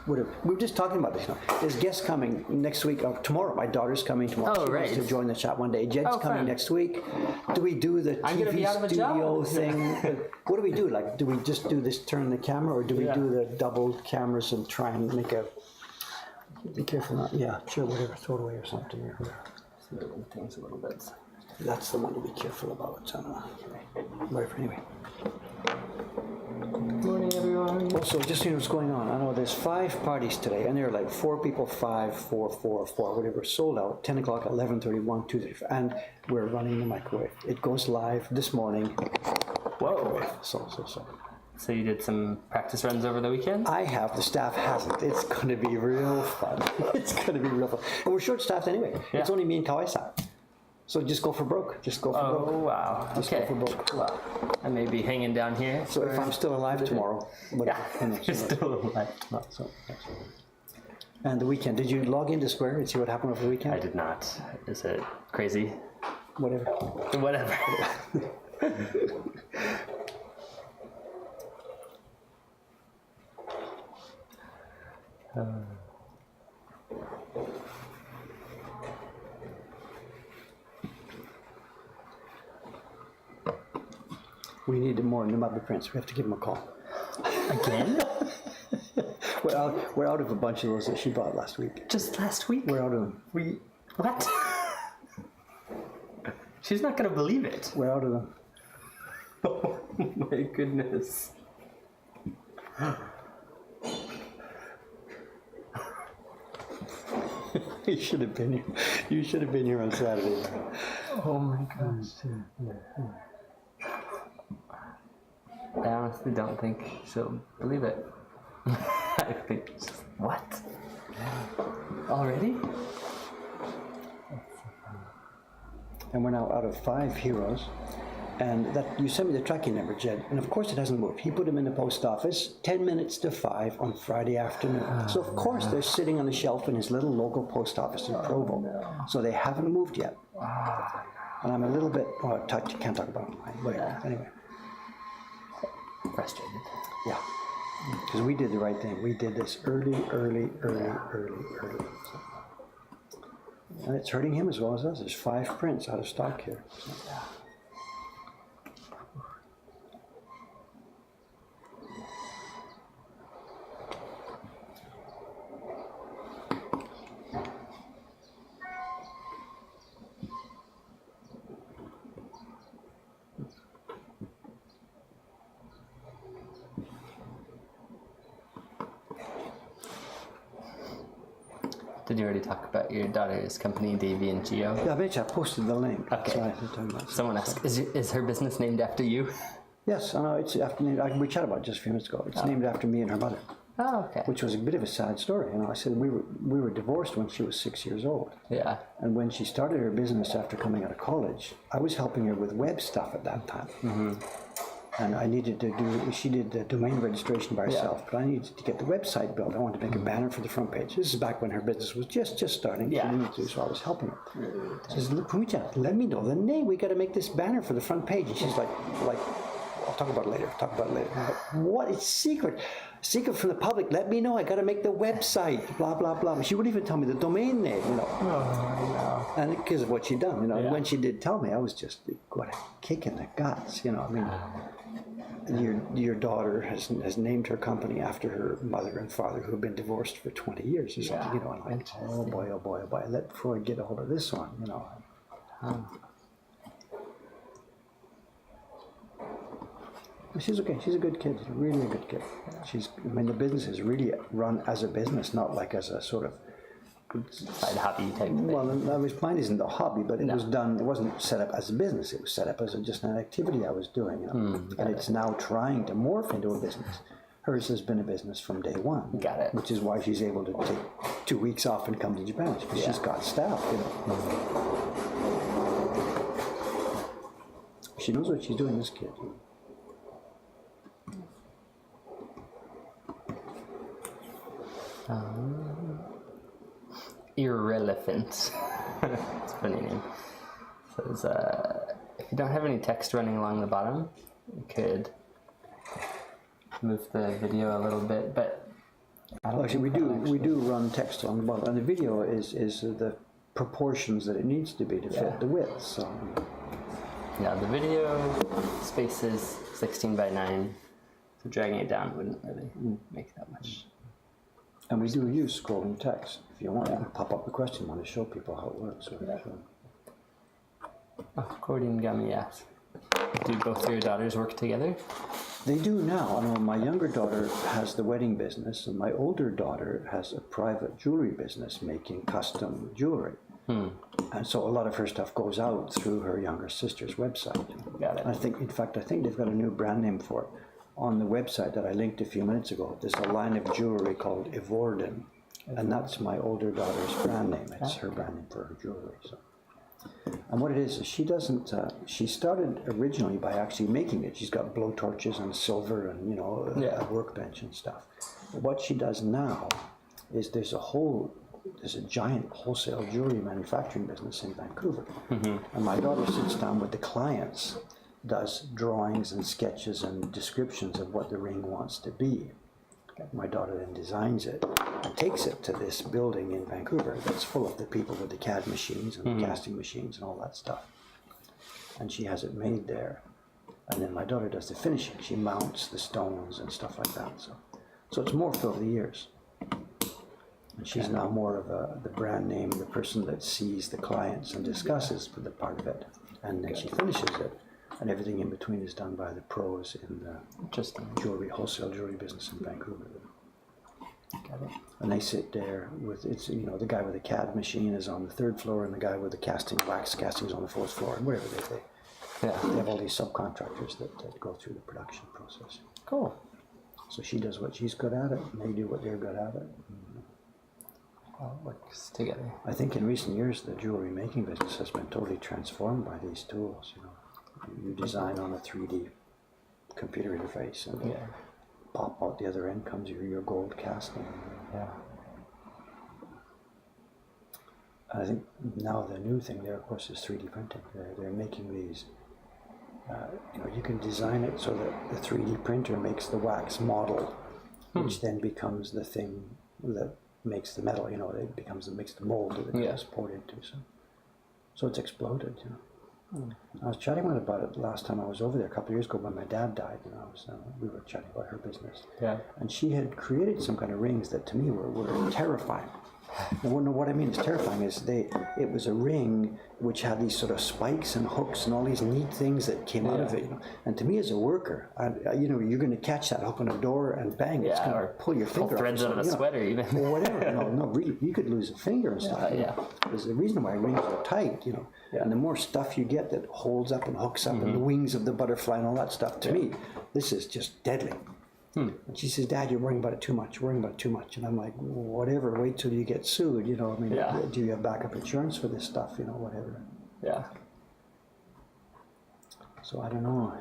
Speaker 1: Whatever. We were just talking about this. There's guests coming next week or tomorrow. My daughter's coming tomorrow.
Speaker 2: Oh,
Speaker 1: She
Speaker 2: right.
Speaker 1: wants to join the chat one day. Jed's coming
Speaker 2: fun.
Speaker 1: next week. Do we do the
Speaker 2: I'm gonna
Speaker 1: TV
Speaker 2: be out of a
Speaker 1: studio
Speaker 2: job.
Speaker 1: thing? What do we do? Like, do we just do this? Turn the camera, or do we
Speaker 2: Yeah.
Speaker 1: do the double cameras and try and make a? Be careful not. Yeah, sure. Whatever. Throw it away or something. Or whatever.
Speaker 2: Moving things a little bit.
Speaker 1: That's the one to be careful about. Whatever. Anyway.
Speaker 2: Good morning, everyone.
Speaker 1: Also, just seeing what's going on. I know there's 5 parties today, and they're like 4 people, 5, 4, 4, 4, whatever, sold out. 10 o'clock, 11:30, 1, 2, 3, and we're running the microwave. It goes live this morning.
Speaker 2: Whoa.
Speaker 1: So.
Speaker 2: So you did some practice runs over the weekend?
Speaker 1: I have. The staff hasn't. It's going to be real fun. It's going to be real fun. And we're short-staffed anyway.
Speaker 2: Yeah.
Speaker 1: It's only me and Kawaisa. So just go for broke. Just go for
Speaker 2: Oh,
Speaker 1: broke.
Speaker 2: wow.
Speaker 1: Just
Speaker 2: Okay.
Speaker 1: go for broke.
Speaker 2: Well, I may be hanging down here.
Speaker 1: So if I'm still alive tomorrow,
Speaker 2: Yeah,
Speaker 1: whatever.
Speaker 2: you're still alive.
Speaker 1: So, and the weekend, did you log into Square and see what happened over the weekend?
Speaker 2: I did not. Is it crazy?
Speaker 1: Whatever.
Speaker 2: Whatever.
Speaker 1: We need more Namabi Prince. We have to give him a call.
Speaker 2: Again?
Speaker 1: We're out of a bunch of those that she bought last week.
Speaker 2: Just last week?
Speaker 1: We're out of them.
Speaker 2: What? She's not gonna believe it.
Speaker 1: We're out of them.
Speaker 2: Oh my goodness.
Speaker 1: You should have been here. You should have been here on Saturday.
Speaker 2: Oh my gosh. I honestly don't think she'll believe it. I think just, what? Already?
Speaker 1: And we're now out of 5 heroes. And that you sent me the tracking number, Jed, and of course it hasn't moved. He put them in the post office 10 minutes to 5 on Friday afternoon. So of course they're sitting on the shelf in his little local post office in Provo. So they haven't moved yet. And I'm a little bit, can't talk about it. Whatever. Anyway,
Speaker 2: Frustrated.
Speaker 1: yeah. Because we did the right thing. We did this early. So. And it's hurting him as well as us. There's 5 prints out of stock here. So.
Speaker 2: Did you already talk about your daughter's company, Davy and Geo?
Speaker 1: Yeah, I bet you I posted the link.
Speaker 2: Okay.
Speaker 1: That's what I was talking about.
Speaker 2: Someone asked, is her business named after you?
Speaker 1: Yes, I know. It's after we chatted about it just a few minutes ago. It's named after me and her mother,
Speaker 2: Oh, okay.
Speaker 1: which was a bit of a sad story. I said we were divorced when she was 6 years old,
Speaker 2: Yeah.
Speaker 1: and when she started her business after coming out of college, I was helping her with web stuff at that time. Mm-hmm. And I needed to do. She did the domain registration by herself, but I needed to get the website built. I wanted to make a banner for the front page. This is back when her business was just starting.
Speaker 2: Yeah.
Speaker 1: She needed to, so I was helping her. She says, "Look, Pumita, let me know the name. We got to make this banner for the front page." And she's like, I'll talk about it later. I'm like, what? It's secret. Secret from the public. Let me know. I got to make the website. Blah blah blah. But she wouldn't even tell me the domain name.
Speaker 2: Oh,
Speaker 1: And because of what she'd done,
Speaker 2: Yeah.
Speaker 1: And when she did tell me, I was just what a kick in the guts. I mean, your daughter has named her company after her mother and father, who have been divorced for 20 years or something.
Speaker 2: Yeah.
Speaker 1: And like, oh boy, oh boy, oh boy. Let Freud get a hold of this one. She's okay. She's a good kid. Really a good kid. The business is really run as a business, not like as a sort of.
Speaker 2: Side hobby type thing.
Speaker 1: Well, mine isn't a hobby, but it was done. It wasn't set up as a business. It was set up as just an activity I was doing, and it's now trying to morph into a business. Hers has been a business from day one.
Speaker 2: Got it.
Speaker 1: Which is why she's able to take 2 weeks off and come to Japan. Because she's got staff. She knows what she's doing. This kid.
Speaker 2: Irrelevant. It's a funny name. So it's, if you don't have any text running along the bottom, you could move the video a little bit, but I don't
Speaker 1: Actually,
Speaker 2: think
Speaker 1: we do run text on the bottom, and the video is the proportions that it needs to be to fit the width. So
Speaker 2: yeah, the video space is 16 by 9, so dragging it down wouldn't really make that much.
Speaker 1: and we do use scrolling text. If you want, you can pop up the question when to show people how it works. So,
Speaker 2: Oh, accordion gummy, yes. Do both your daughters work together?
Speaker 1: They do now. I know my younger daughter has the wedding business, and my older daughter has a private jewelry business making custom jewelry. And so a lot of her stuff goes out through her younger sister's website.
Speaker 2: Got it.
Speaker 1: I think they've got a new brand name for it. On the website that I linked a few minutes ago, there's a line of jewelry called Ivorden, and that's my older daughter's brand name. It's her brand name for her jewelry. So. And what it is she doesn't, she started originally by actually making it. She's got blowtorches and silver and, a workbench and stuff. But what she does now is there's a giant wholesale jewelry manufacturing business in Vancouver. And my daughter sits down with the clients, does drawings and sketches and descriptions of what the ring wants to be. My daughter then designs it and takes it to this building in Vancouver that's full of the people with the CAD machines and the casting machines and all that stuff. And she has it made there. And then my daughter does the finishing. She mounts the stones and stuff like that. So it's morphed over the years. And she's now more of the brand name, the person that sees the clients and discusses for the part of it. And then she finishes it. And everything in between is done by the pros in the wholesale jewelry business in Vancouver.
Speaker 2: Got it.
Speaker 1: And they sit there with the guy with the CAD machine is on the 3rd floor, and the guy with the wax casting is on the 4th floor, and wherever they have all these subcontractors that go through the production process.
Speaker 2: Cool.
Speaker 1: So she does what she's good at it, and they do what they're good at it.
Speaker 2: All works together.
Speaker 1: I think in recent years the jewelry making business has been totally transformed by these tools. You design on a 3D computer interface, and pop out the other end comes your gold casting.
Speaker 2: Yeah.
Speaker 1: And I think now the new thing there, of course, is 3D printing. They're making these. You can design it so that the 3D printer makes the wax model, which then becomes the thing that makes the metal. It makes the mold that it gets poured into. So it's exploded. I was chatting with her about it last time I was over there a couple of years ago when my dad died, and we were chatting about her business.
Speaker 2: Yeah.
Speaker 1: And she had created some kind of rings that to me were terrifying. Now, what I mean is terrifying is it was a ring which had these sort of spikes and hooks and all these neat things that came out of it. And to me as a worker, you're going to catch that hook on a door and bang, it's going to pull your finger off.
Speaker 2: Threads out of a sweater even.
Speaker 1: Or whatever. No, really, you could lose a finger and stuff. There's a reason why rings are tight, And the more stuff you get that holds up and hooks up and the wings of the butterfly and all that stuff, to me, this is just deadly. And she says, Dad, you're worrying about it too much, And I'm like, whatever, wait till you get sued, do you have backup insurance for this stuff, whatever.
Speaker 2: Yeah.
Speaker 1: So I don't know,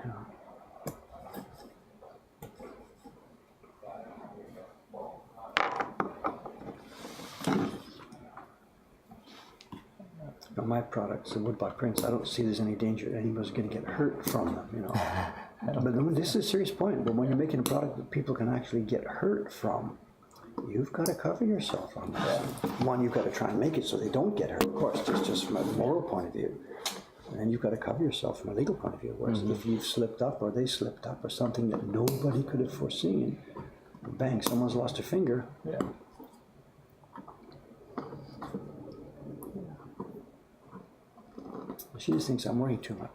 Speaker 1: My products, the Woodblock prints, I don't see there's any danger that anybody's going to get hurt from them, But this is a serious point. But when you're making a product that people can actually get hurt from, you've got to cover yourself on that. One, you've got to try and make it so they don't get hurt, of course, just from a moral point of view. And then you've got to cover yourself from a legal point of view. Whereas if you've slipped up or they slipped up or something that nobody could have foreseen, bang, someone's lost a finger.
Speaker 2: Yeah.
Speaker 1: She just thinks I'm worrying too much.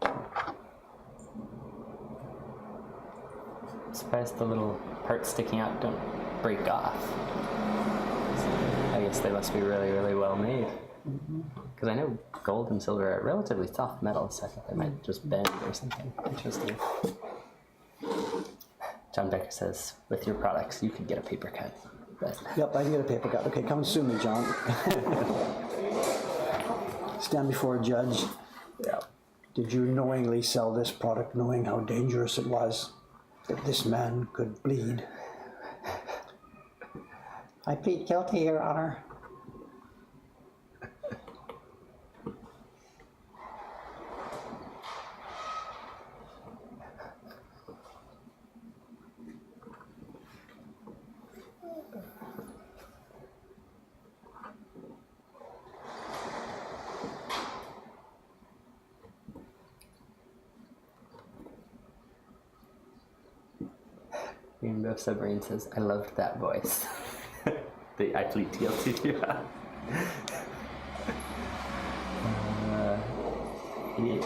Speaker 2: Surprised the little parts sticking out don't break off. I guess they must be really, really well made. Because I know gold and silver are relatively soft metals, so I thought they might just bend or something. Interesting. John Becker says, with your products, you could get a paper cut. But...
Speaker 1: Yep, I can get a paper cut. Okay, come and sue me, John. Stand before a judge.
Speaker 2: Yeah.
Speaker 1: Did you knowingly sell this product knowing how dangerous it was? That this man could bleed? I plead guilty, Your Honor.
Speaker 2: Rainbow Submarine says, I loved that voice. The athlete TLC. Yeah.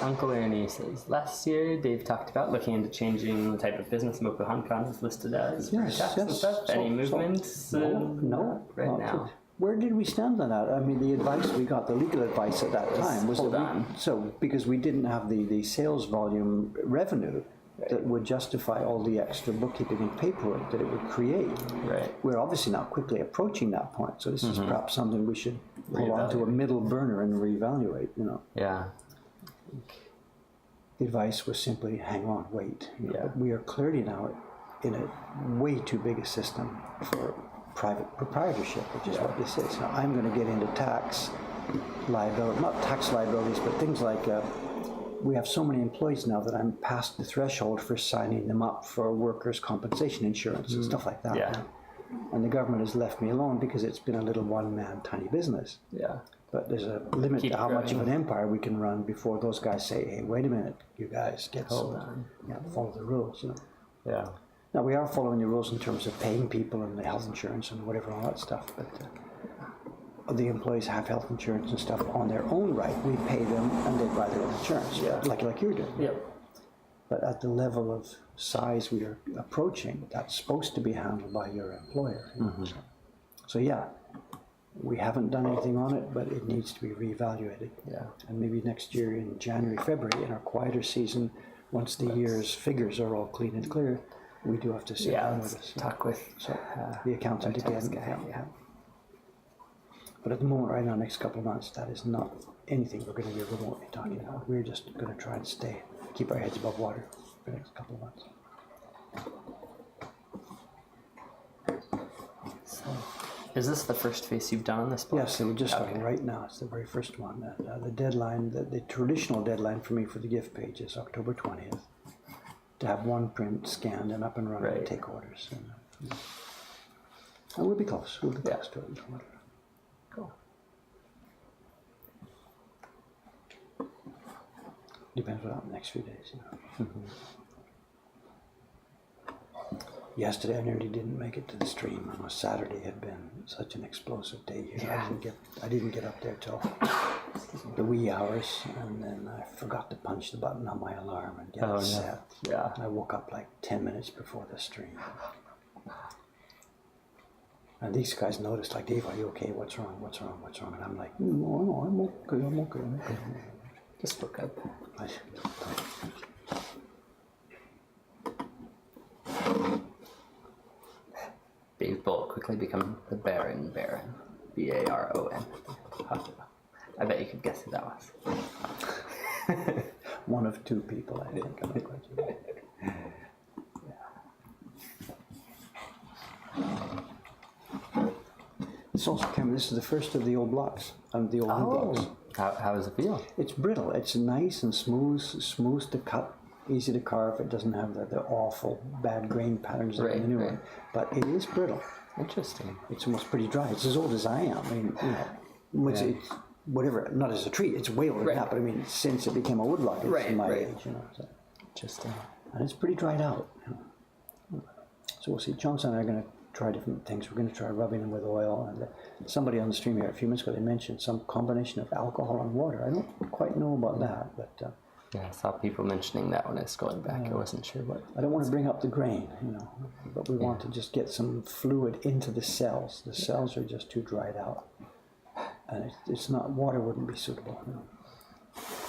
Speaker 2: Uncle Ernie says, last year Dave talked about looking into changing the type of business Moko Hong Kong is listed as.
Speaker 1: Yes,
Speaker 2: tax and
Speaker 1: yes.
Speaker 2: stuff. Any movements?
Speaker 1: No,
Speaker 2: right
Speaker 1: not
Speaker 2: now.
Speaker 1: yet. Where did we stand on that? I mean, the advice we got, the legal advice at that time was
Speaker 2: hold
Speaker 1: that
Speaker 2: on.
Speaker 1: because we didn't have the sales volume revenue that would justify all the extra bookkeeping and paperwork that it would create.
Speaker 2: Right.
Speaker 1: We're obviously now quickly approaching that point, so this is perhaps something we should hold on to a
Speaker 2: Reevaluate.
Speaker 1: middle burner and reevaluate.
Speaker 2: Yeah.
Speaker 1: The advice was simply hang on, wait.
Speaker 2: Yeah.
Speaker 1: But we are clearly now in a way too big a system for private proprietorship, which is what this is. Now I'm going to get into tax liability, not tax liabilities, but things like we have so many employees now that I'm past the threshold for signing them up for workers' compensation insurance and stuff like that.
Speaker 2: Yeah.
Speaker 1: And the government has left me alone because it's been a little one-man tiny business.
Speaker 2: Yeah.
Speaker 1: But there's a limit
Speaker 2: Keep
Speaker 1: to how much of
Speaker 2: growing.
Speaker 1: an empire we can run before those guys say, hey, wait a minute, you guys get
Speaker 2: Hold
Speaker 1: sold.
Speaker 2: on.
Speaker 1: Follow the rules,
Speaker 2: Yeah.
Speaker 1: Now, we are following the rules in terms of paying people and the health insurance and whatever, all that stuff, but the employees have health insurance and stuff on their own right. We pay them and they buy their own insurance,
Speaker 2: Yeah.
Speaker 1: like you're doing.
Speaker 2: Yep.
Speaker 1: But at the level of size we are approaching, that's supposed to be handled by your employer. So yeah, we haven't done anything on it, but it needs to be reevaluated.
Speaker 2: Yeah.
Speaker 1: And maybe next year in January, February, in our quieter season, once the year's figures are all clean and clear, we do have to sit
Speaker 2: Yeah,
Speaker 1: down
Speaker 2: let's
Speaker 1: with us.
Speaker 2: talk with
Speaker 1: The accountant
Speaker 2: our tax
Speaker 1: again.
Speaker 2: guy, yeah.
Speaker 1: But at the moment, right now, next couple of months, that is not anything we're going to be remotely talking about. We're just going to try and keep our heads above water for the next couple of months.
Speaker 2: So, is this the first face you've done on this book?
Speaker 1: Yes, so we're just starting right now. It's the very first one. The deadline, the traditional deadline for me for the gift page is October 20th. To have one print scanned and up and running and
Speaker 2: Right.
Speaker 1: take orders. And we'll be close. We'll be close to it.
Speaker 2: Cool.
Speaker 1: Depends what happens in the next few days. Yesterday I nearly didn't make it to the stream. Saturday had been such an explosive day here.
Speaker 2: Yeah.
Speaker 1: I didn't get up there till the wee hours, and then I forgot to punch the button on my alarm and get it set.
Speaker 2: Yeah.
Speaker 1: I woke up like 10 minutes before the stream. And these guys noticed, like, Dave, are you okay? What's wrong? What's wrong? What's wrong? And I'm like, no, I'm okay. I'm okay. I'm okay.
Speaker 2: Just look up. Dave Bolt quickly become the Baron. Baron. I bet you could guess who that was.
Speaker 1: One of two people, I think. I'm not quite sure. It's also, Cameron, this is the first of the old blocks, and the old new blocks.
Speaker 2: How does it feel?
Speaker 1: It's brittle. It's nice and smooth to cut, easy to carve. It doesn't have the awful bad grain patterns that are in the new one. But it is brittle.
Speaker 2: Interesting.
Speaker 1: It's almost pretty dry. It's as old as I am. I mean, it's whatever. Not as a tree. It's way older than that. But I mean, since it became a woodblock, it's my age. So.
Speaker 2: Interesting.
Speaker 1: And it's pretty dried out. So we'll see. Johnson and I are going to try different things. We're going to try rubbing them with oil. And somebody on the stream here a few minutes ago, they mentioned some combination of alcohol and water. I don't quite know about that, but
Speaker 2: Yeah, I saw people mentioning that when I was going back. I wasn't sure what.
Speaker 1: I don't want to bring up the grain, but we want to just get some fluid into the cells. The cells are just too dried out. And it's not, water wouldn't be suitable.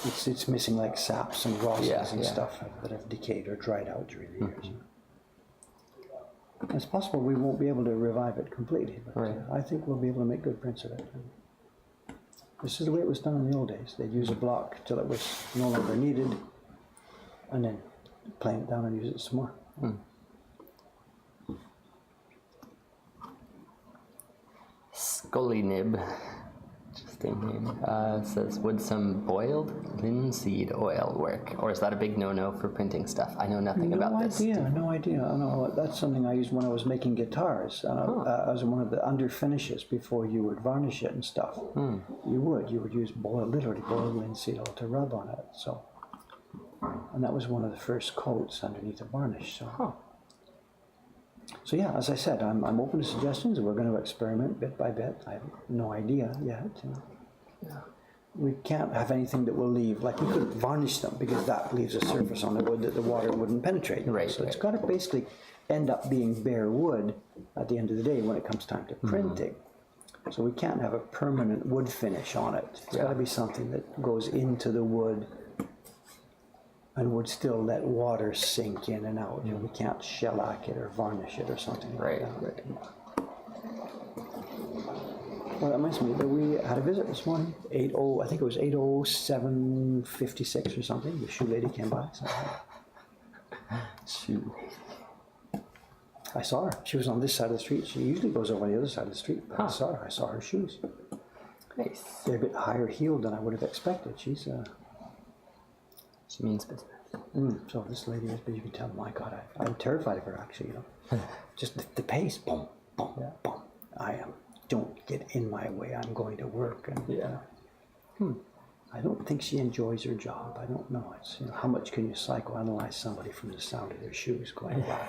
Speaker 1: It's missing like saps and rosins and stuff that have decayed or dried out during the years. It's possible we won't be able to revive it completely, but I think we'll be able to make good prints of it. This is the way it was done in the old days. They'd use a block till it was no longer needed, and then plane it down and use it some more.
Speaker 2: Scully Nib, interesting name, says, would some boiled linseed oil work? Or is that a big no-no for printing stuff? I know nothing about this.
Speaker 1: No idea. No, that's something I used when I was making guitars. As one of the under finishes before you would varnish it and stuff. You would use literally boiled linseed oil to rub on it. So, and that was one of the first coats underneath the varnish. So. So yeah, as I said, I'm open to suggestions. We're going to experiment bit by bit. I have no idea yet. We can't have anything that will leave, like we couldn't varnish them because that leaves a surface on the wood that the water wouldn't penetrate.
Speaker 2: Right,
Speaker 1: So it's
Speaker 2: right.
Speaker 1: got to basically end up being bare wood at the end of the day when it comes time to printing. So we can't have a permanent wood finish on it. It's got to be something that goes into the wood and would still let water sink in and out. We can't shellac it or varnish it or something
Speaker 2: Right,
Speaker 1: like that.
Speaker 2: right.
Speaker 1: Well, that reminds me that we had a visit this morning. I think it was 8:07:56 or something. The shoe lady came by. So
Speaker 2: Shoot.
Speaker 1: I saw her. She was on this side of the street. She usually goes over on the other side of the street. But I saw her. I saw her shoes.
Speaker 2: Nice.
Speaker 1: They're a bit higher heeled than I would have expected. She's
Speaker 2: She means business.
Speaker 1: so this lady is, but you can tell, my God, I'm terrified of her actually, Just the pace, boom, boom, boom. I am, don't get in my way, I'm going to work. And I don't think she enjoys her job. I don't know. It's, how much can you psychoanalyze somebody from the sound of their shoes going by?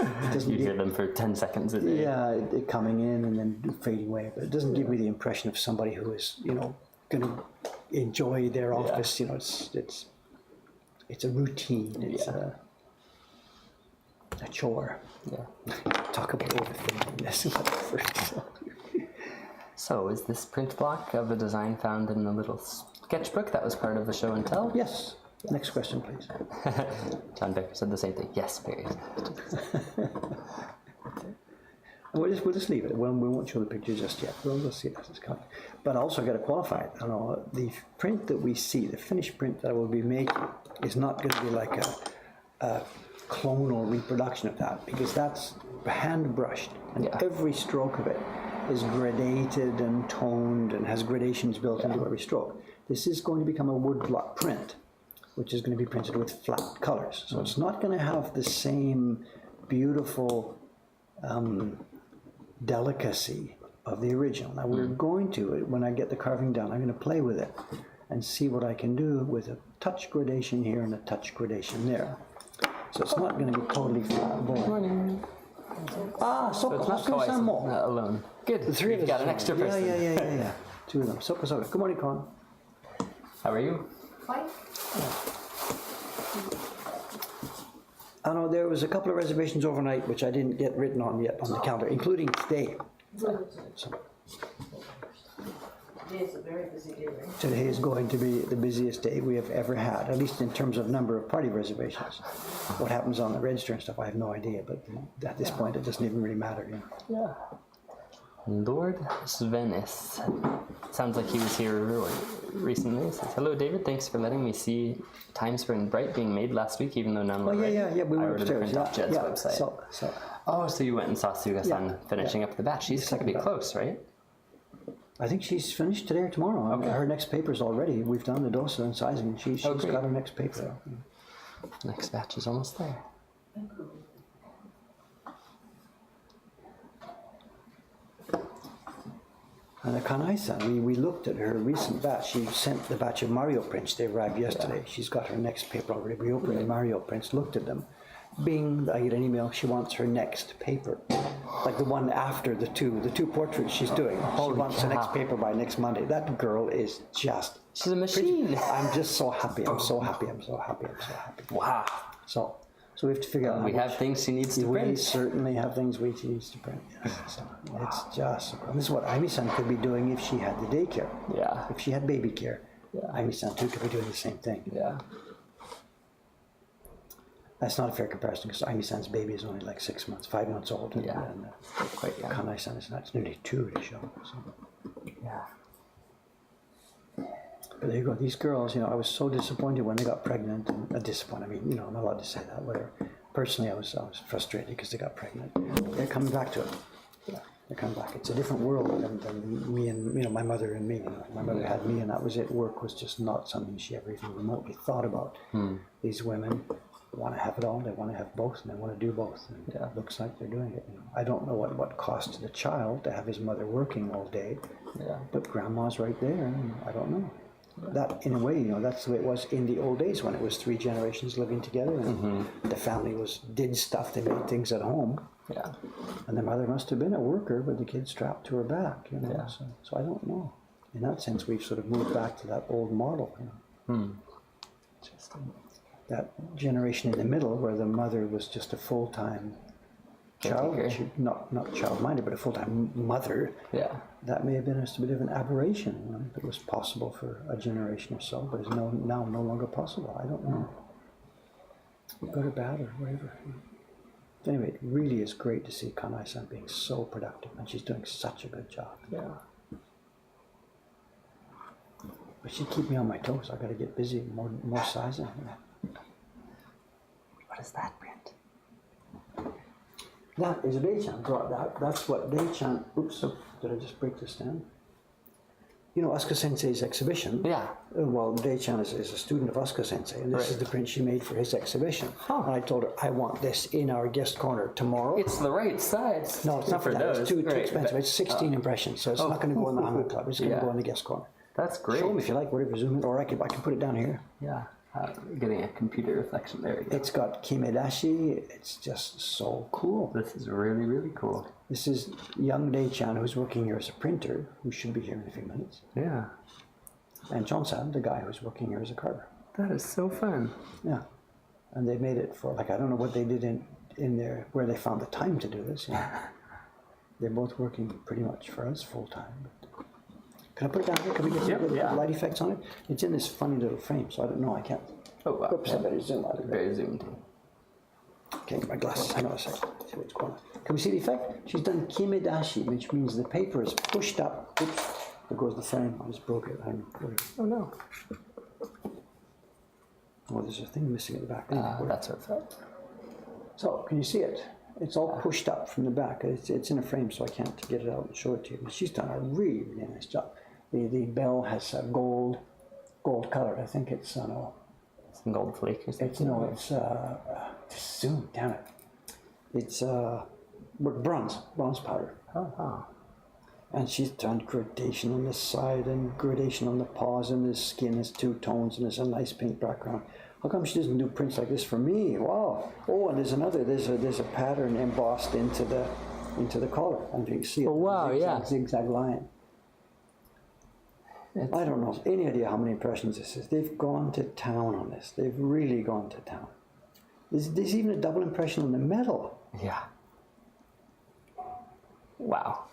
Speaker 1: It doesn't
Speaker 2: You
Speaker 1: give,
Speaker 2: hear them for 10 seconds a day.
Speaker 1: yeah, it coming in and then fading away, but it doesn't give me the impression of somebody who is, going to enjoy their office. It's a routine. It's a chore.
Speaker 2: Yeah.
Speaker 1: Talk about overthinking this.
Speaker 2: So, is this print block of a design found in the little sketchbook that was part of the show and tell?
Speaker 1: Yes. Next question, please.
Speaker 2: John Becker said the same thing. Yes, period.
Speaker 1: We'll just leave it. We won't show the picture just yet. We'll see as it's coming. But I also got to qualify it. The print that we see, the finished print that I will be making, is not going to be like a clonal reproduction of that, because that's hand brushed, and every stroke of it is gradated and toned and has gradations built into every stroke. This is going to become a woodblock print, which is going to be printed with flat colors. So it's not going to have the same beautiful delicacy of the original. Now we're going to, when I get the carving done, I'm going to play with it and see what I can do with a touch gradation here and a touch gradation there. So it's not going to be totally flat.
Speaker 2: Morning.
Speaker 1: So
Speaker 2: It's not
Speaker 1: let's do some more.
Speaker 2: not alone. Good.
Speaker 1: The three of
Speaker 2: You've
Speaker 1: us.
Speaker 2: got an extra person.
Speaker 1: Yeah. Two of them. Soka. Good morning, Con.
Speaker 2: How are you?
Speaker 3: Fine.
Speaker 1: I know there was a couple of reservations overnight which I didn't get written on yet on the calendar, including today. So
Speaker 3: Today's a very busy day, right?
Speaker 1: today is going to be the busiest day we have ever had, at least in terms of number of party reservations. What happens on the register and stuff, I have no idea, but at this point it doesn't even really matter.
Speaker 2: Yeah. Lord Svenis. Sounds like he was here recently. He says, hello, David. Thanks for letting me see Time Spring Bright being made last week, even though none were ready.
Speaker 1: Yeah. We
Speaker 2: I
Speaker 1: went
Speaker 2: ordered the
Speaker 1: upstairs.
Speaker 2: print off Jed's website. So you went and saw Suga-san finishing up the batch. She's going to be close, right?
Speaker 1: I think she's finished today or tomorrow.
Speaker 2: Okay.
Speaker 1: Her next paper's already. We've done the dosa and sizing. She's
Speaker 2: great.
Speaker 1: got her next paper.
Speaker 2: Next batch is almost there.
Speaker 1: And the Kanai-san, we looked at her recent batch. She sent the batch of Mario prints. They arrived yesterday. She's got her next paper already. We opened the Mario prints, looked at them. Bing, I get an email. She wants her next paper, like the one after the two portraits she's doing. She wants the next paper by next Monday. That girl is just.
Speaker 2: She's a machine.
Speaker 1: I'm just so happy. I'm so happy.
Speaker 2: Wow.
Speaker 1: So we have to figure out.
Speaker 2: We have things she needs to
Speaker 1: We
Speaker 2: print.
Speaker 1: certainly have things we needs to print. Yes. So it's just. This is what Aimi-san could be doing if she had the daycare.
Speaker 2: Yeah.
Speaker 1: If she had baby care, Aimi-san too could be doing the same thing.
Speaker 2: Yeah.
Speaker 1: That's not a fair comparison because Aimi-san's baby is only like 6 months, 5 months old.
Speaker 2: Yeah.
Speaker 1: And
Speaker 2: Quite young.
Speaker 1: Kanai-san is not. It's nearly 2 to show. So.
Speaker 2: Yeah.
Speaker 1: But there you go. These girls, I was so disappointed when they got pregnant. And disappointed. I mean, I'm allowed to say that. Whatever. Personally, I was frustrated because they got pregnant. They're coming back to it. Yeah. They're coming back. It's a different world than me and my mother and me. My mother had me, and that was it. Work was just not something she ever even remotely thought about. These women want to have it all. They want to have both, and they want to do both. And it looks like they're doing it. I don't know what cost to the child to have his mother working all day.
Speaker 2: Yeah.
Speaker 1: But grandma's right there, and I don't know. That, in a way, that's the way it was in the old days when it was 3 generations living together, and the family did stuff. They made things at home,
Speaker 2: Yeah.
Speaker 1: and the mother must have been a worker with the kids strapped to her back.
Speaker 2: Yeah.
Speaker 1: So I don't know. In that sense, we've sort of moved back to that old model.
Speaker 2: Interesting.
Speaker 1: That generation in the middle, where the mother was just a full-time child,
Speaker 2: Caretaker.
Speaker 1: not child-minded, but a full-time mother.
Speaker 2: Yeah.
Speaker 1: That may have been a bit of an aberration. It was possible for a generation or so, but is now no longer possible. I don't know. Good or bad or whatever. Anyway, it really is great to see Kanai-san being so productive, and she's doing such a good job.
Speaker 2: Yeah.
Speaker 1: But she'd keep me on my toes. I got to get busy, more sizing.
Speaker 2: What is that print?
Speaker 1: That is a Dei-chan. That's what Dei-chan. Oops! Did I just break this down? Asuka Sensei's exhibition.
Speaker 2: Yeah.
Speaker 1: Well, Dei-chan is a student of Asuka Sensei, and this is the print she made for his exhibition.
Speaker 2: Huh.
Speaker 1: And I told her, I want this in our guest corner tomorrow.
Speaker 2: It's the right size.
Speaker 1: No, it's not for
Speaker 2: those.
Speaker 1: It's too
Speaker 2: Right,
Speaker 1: expensive. It's 16 impressions, so it's not going to go in the Hammer Club. It's going to
Speaker 2: Yeah.
Speaker 1: go in the guest corner.
Speaker 2: That's great.
Speaker 1: Show them if you like, whatever, zoom in, or I can put it down here.
Speaker 2: Yeah. Getting a computer reflection. There we go.
Speaker 1: It's got kimedashi. It's just so cool.
Speaker 2: This is really, really cool.
Speaker 1: This is young Dei-chan, who's working here as a printer, who should be here in a few minutes.
Speaker 2: Yeah.
Speaker 1: And John-san, the guy who's working here as a carver.
Speaker 2: That is so fun.
Speaker 1: Yeah. And they made it for, I don't know what they did in there, where they found the time to do this. They're both working pretty much for us full time. Can I put it down here? Can we get some good light effects on it? It's in this funny little frame, so I don't know. I can't.
Speaker 2: Oh, wow.
Speaker 1: Oops, I better zoom out a bit.
Speaker 2: Very zoomed in.
Speaker 1: Okay, my glasses. Hang on a second. See what's going on. Can we see the effect? She's done kimedashi, which means the paper is pushed up. Oops, there goes the frame. I just broke it.
Speaker 2: Oh, no.
Speaker 1: Oh, there's a thing missing at the back. Anyway,
Speaker 2: That's what it felt.
Speaker 1: so, can you see it? It's all pushed up from the back. It's in a frame, so I can't get it out and show it to you. But she's done a really, really nice job. The bell has a gold color. I think it's
Speaker 2: Some gold flake or something.
Speaker 1: it's just zoom, damn it. It's bronze powder.
Speaker 2: Oh.
Speaker 1: And she's done gradation on the side and gradation on the paws, and the skin has 2 tones, and there's a nice pink background. How come she doesn't do prints like this for me? Wow. Oh, and there's a pattern embossed into the collar. And you can see it.
Speaker 2: Oh, wow,
Speaker 1: Zigzag line. I don't know any idea how many impressions this is. They've gone to town on this. They've really gone to town. There's even a double impression on the metal.
Speaker 2: Yeah. Wow.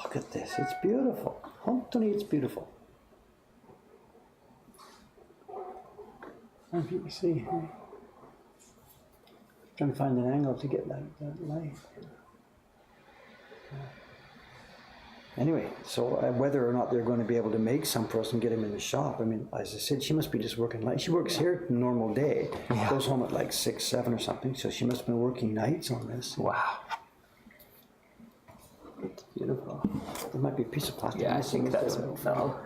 Speaker 1: Look at this. It's beautiful. Hontoni, it's beautiful. And you can see. Trying to find an angle to get that light. Anyway, so whether or not they're going to be able to make some for us and get them in the shop, I mean, as I said, she must be just working late. She works here a normal day, goes home at like 6, 7 or something, so she must have been working nights on this.
Speaker 2: Wow. It's beautiful.
Speaker 1: There might be a piece of plastic.
Speaker 2: Yeah, I
Speaker 1: missing.
Speaker 2: think that's what it fell.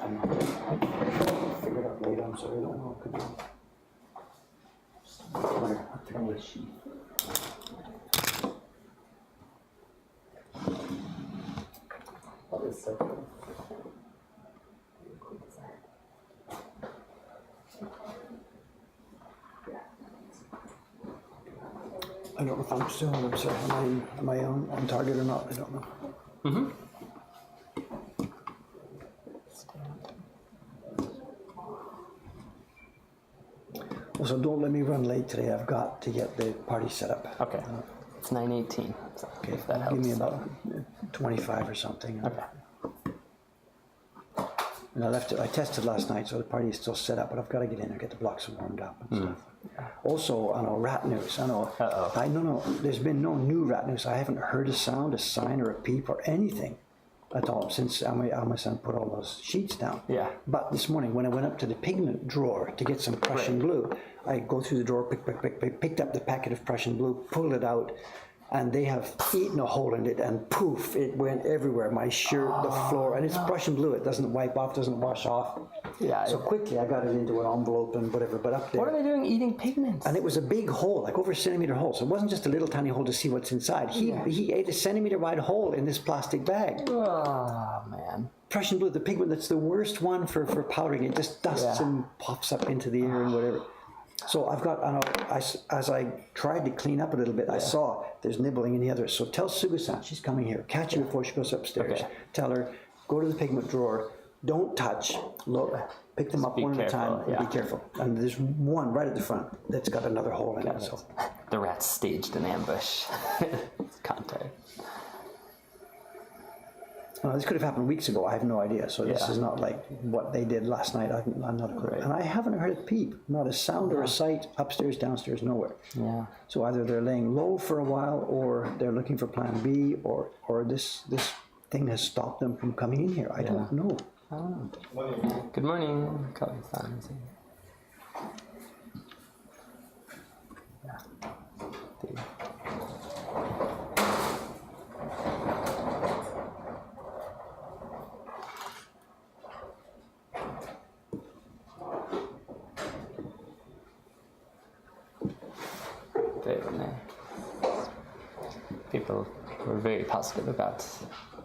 Speaker 1: I'm not I figured out later, I'm sorry, I don't know. It could be.
Speaker 2: That is so cool.
Speaker 1: I don't know if I'm still on website. Am I on target or not? I don't know.
Speaker 2: Mm-hmm.
Speaker 1: Also, don't let me run late today. I've got to get the party set up.
Speaker 2: Okay. It's 9:18. So
Speaker 1: Okay,
Speaker 2: if that helps.
Speaker 1: give me about 25 or something.
Speaker 2: Okay.
Speaker 1: And I tested last night, so the party is still set up, but I've got to get in there, get the blocks warmed up and stuff. Also, I know rat news. I know. No. There's been no new rat news. I haven't heard a sound, a sign, or a peep, or anything at all since my son put all those sheets down.
Speaker 2: Yeah.
Speaker 1: But this morning, when I went up to the pigment drawer to get some Prussian blue, I go through the drawer, picked up the packet of Prussian blue, pulled it out, and they have eaten a hole in it, and poof, it went everywhere. My shirt, the floor, and it's Prussian blue. It doesn't wipe off, doesn't wash off.
Speaker 2: Yeah.
Speaker 1: So quickly I got it into an envelope and whatever, but up there.
Speaker 2: What are they doing eating pigments?
Speaker 1: And it was a big hole, like over a centimeter hole. So it wasn't just a little tiny hole to see what's inside. He ate a centimeter wide hole in this plastic bag.
Speaker 2: Oh, man.
Speaker 1: Prussian blue, the pigment that's the worst one for powdering. It just dusts
Speaker 2: Yeah.
Speaker 1: and pops up into the air and whatever. So I've got, as I tried to clean up a little bit, I saw there's nibbling in the others. So tell Suga-san, she's coming here, catch her before she goes upstairs.
Speaker 2: Okay.
Speaker 1: Tell her, go to the pigment drawer, don't touch, look, pick them up
Speaker 2: be
Speaker 1: one at a time,
Speaker 2: careful,
Speaker 1: and
Speaker 2: yeah.
Speaker 1: be careful. And there's one right at the front that's got another hole in it. So.
Speaker 2: The rats staged an ambush. Contact.
Speaker 1: This could have happened weeks ago. I have no idea. So this
Speaker 2: Yeah.
Speaker 1: is not like what they did last night. I'm not a clue.
Speaker 2: Right.
Speaker 1: And I haven't heard a peep, not a sound or a sight, upstairs, downstairs, nowhere.
Speaker 2: Yeah.
Speaker 1: So either they're laying low for a while, or they're looking for Plan B, or this thing has stopped them from coming in here. I don't know.
Speaker 2: Good morning. Calling fun. Yeah. People were very positive about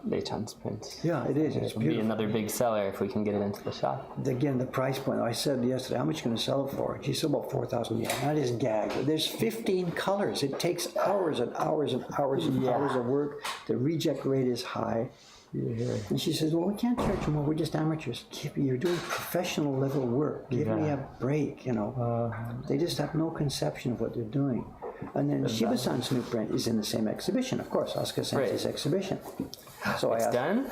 Speaker 2: Leichan's print.
Speaker 1: Yeah, it is. It's
Speaker 2: It'll be
Speaker 1: beautiful.
Speaker 2: another big seller if we can get it into the shop.
Speaker 1: Again, the price point. I said yesterday, how much are you going to sell it for? She said about 4,000 yen. That is gagged. There's 15 colors. It takes hours and hours and hours and hours of work. The reject rate is high. And she says, well, we can't charge more. We're just amateurs. You're doing professional level work. Give me a break, you know. They just have no conception of what they're doing. And then Shiba-san's new print is in the same exhibition, of course, Asuka Sensei's exhibition. So
Speaker 2: It's done?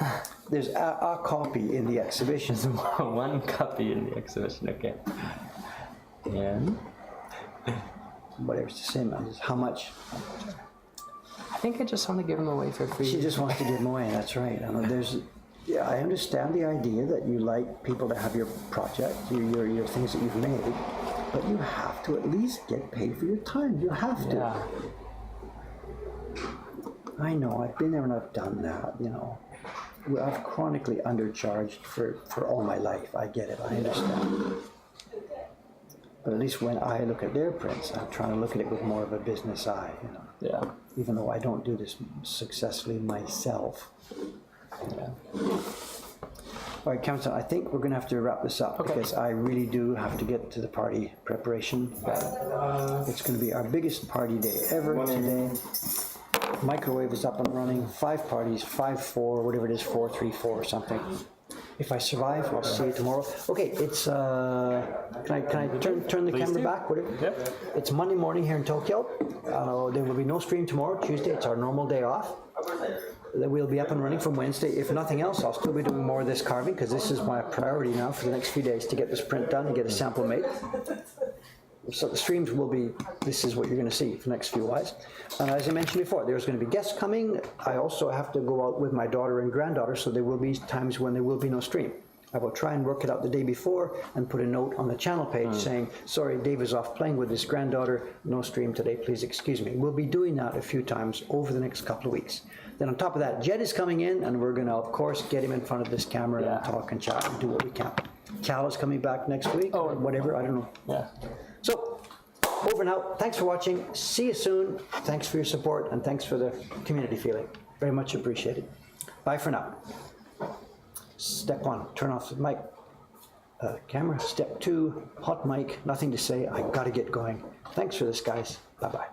Speaker 1: There's a copy in the exhibition.
Speaker 2: One copy in the exhibition, okay. And
Speaker 1: Whatever, it's the same as how much.
Speaker 2: I think I just want to give them away for free.
Speaker 1: She just wants to give them away, that's right. I know I understand the idea that you like people to have your project, your things that you've made, but you have to at least get paid for your time. You have to.
Speaker 2: Yeah.
Speaker 1: I know, I've been there and I've done that, you know. I've chronically undercharged for all my life. I get it, I understand. But at least when I look at their prints, I'm trying to look at it with more of a business eye, you know.
Speaker 2: Yeah.
Speaker 1: Even though I don't do this successfully myself.
Speaker 2: Yeah.
Speaker 1: All right, Council, I think we're going to have to wrap this up because I really do have to get to the party preparation. It's going to be our biggest party day ever today. Microwave is up and running. 5 parties, 5-4, whatever it is, 4-3-4 or something. If I survive, I'll see you tomorrow. Okay, it's can I turn the camera back? Whatever.
Speaker 2: Yep.
Speaker 1: It's Monday morning here in Tokyo. There will be no stream tomorrow. Tuesday, it's our normal day off. We'll be up and running from Wednesday. If nothing else, I'll still be doing more of this carving because this is my priority now for the next few days to get this print done and get a sample made. So the streams will be, this is what you're going to see for the next few whiles. As I mentioned before, there's going to be guests coming. I also have to go out with my daughter and granddaughter, so there will be times when there will be no stream. I will try and work it out the day before and put a note on the channel page saying, sorry, Dave is off playing with his granddaughter, no stream today, please excuse me. We'll be doing that a few times over the next couple of weeks. Then on top of that, Jed is coming in and we're going to, of course, get him in front of this camera and talk and chat and do what we can. Cal is coming back next week or whatever, I don't know.
Speaker 2: Yeah.
Speaker 1: So, over and out. Thanks for watching. See you soon. Thanks for your support and thanks for the community feeling. Very much appreciated. Bye for now. Step 1, turn off the mic. Camera. Step 2, hot mic. Nothing to say. I gotta get going. Thanks for this, guys. Bye-bye.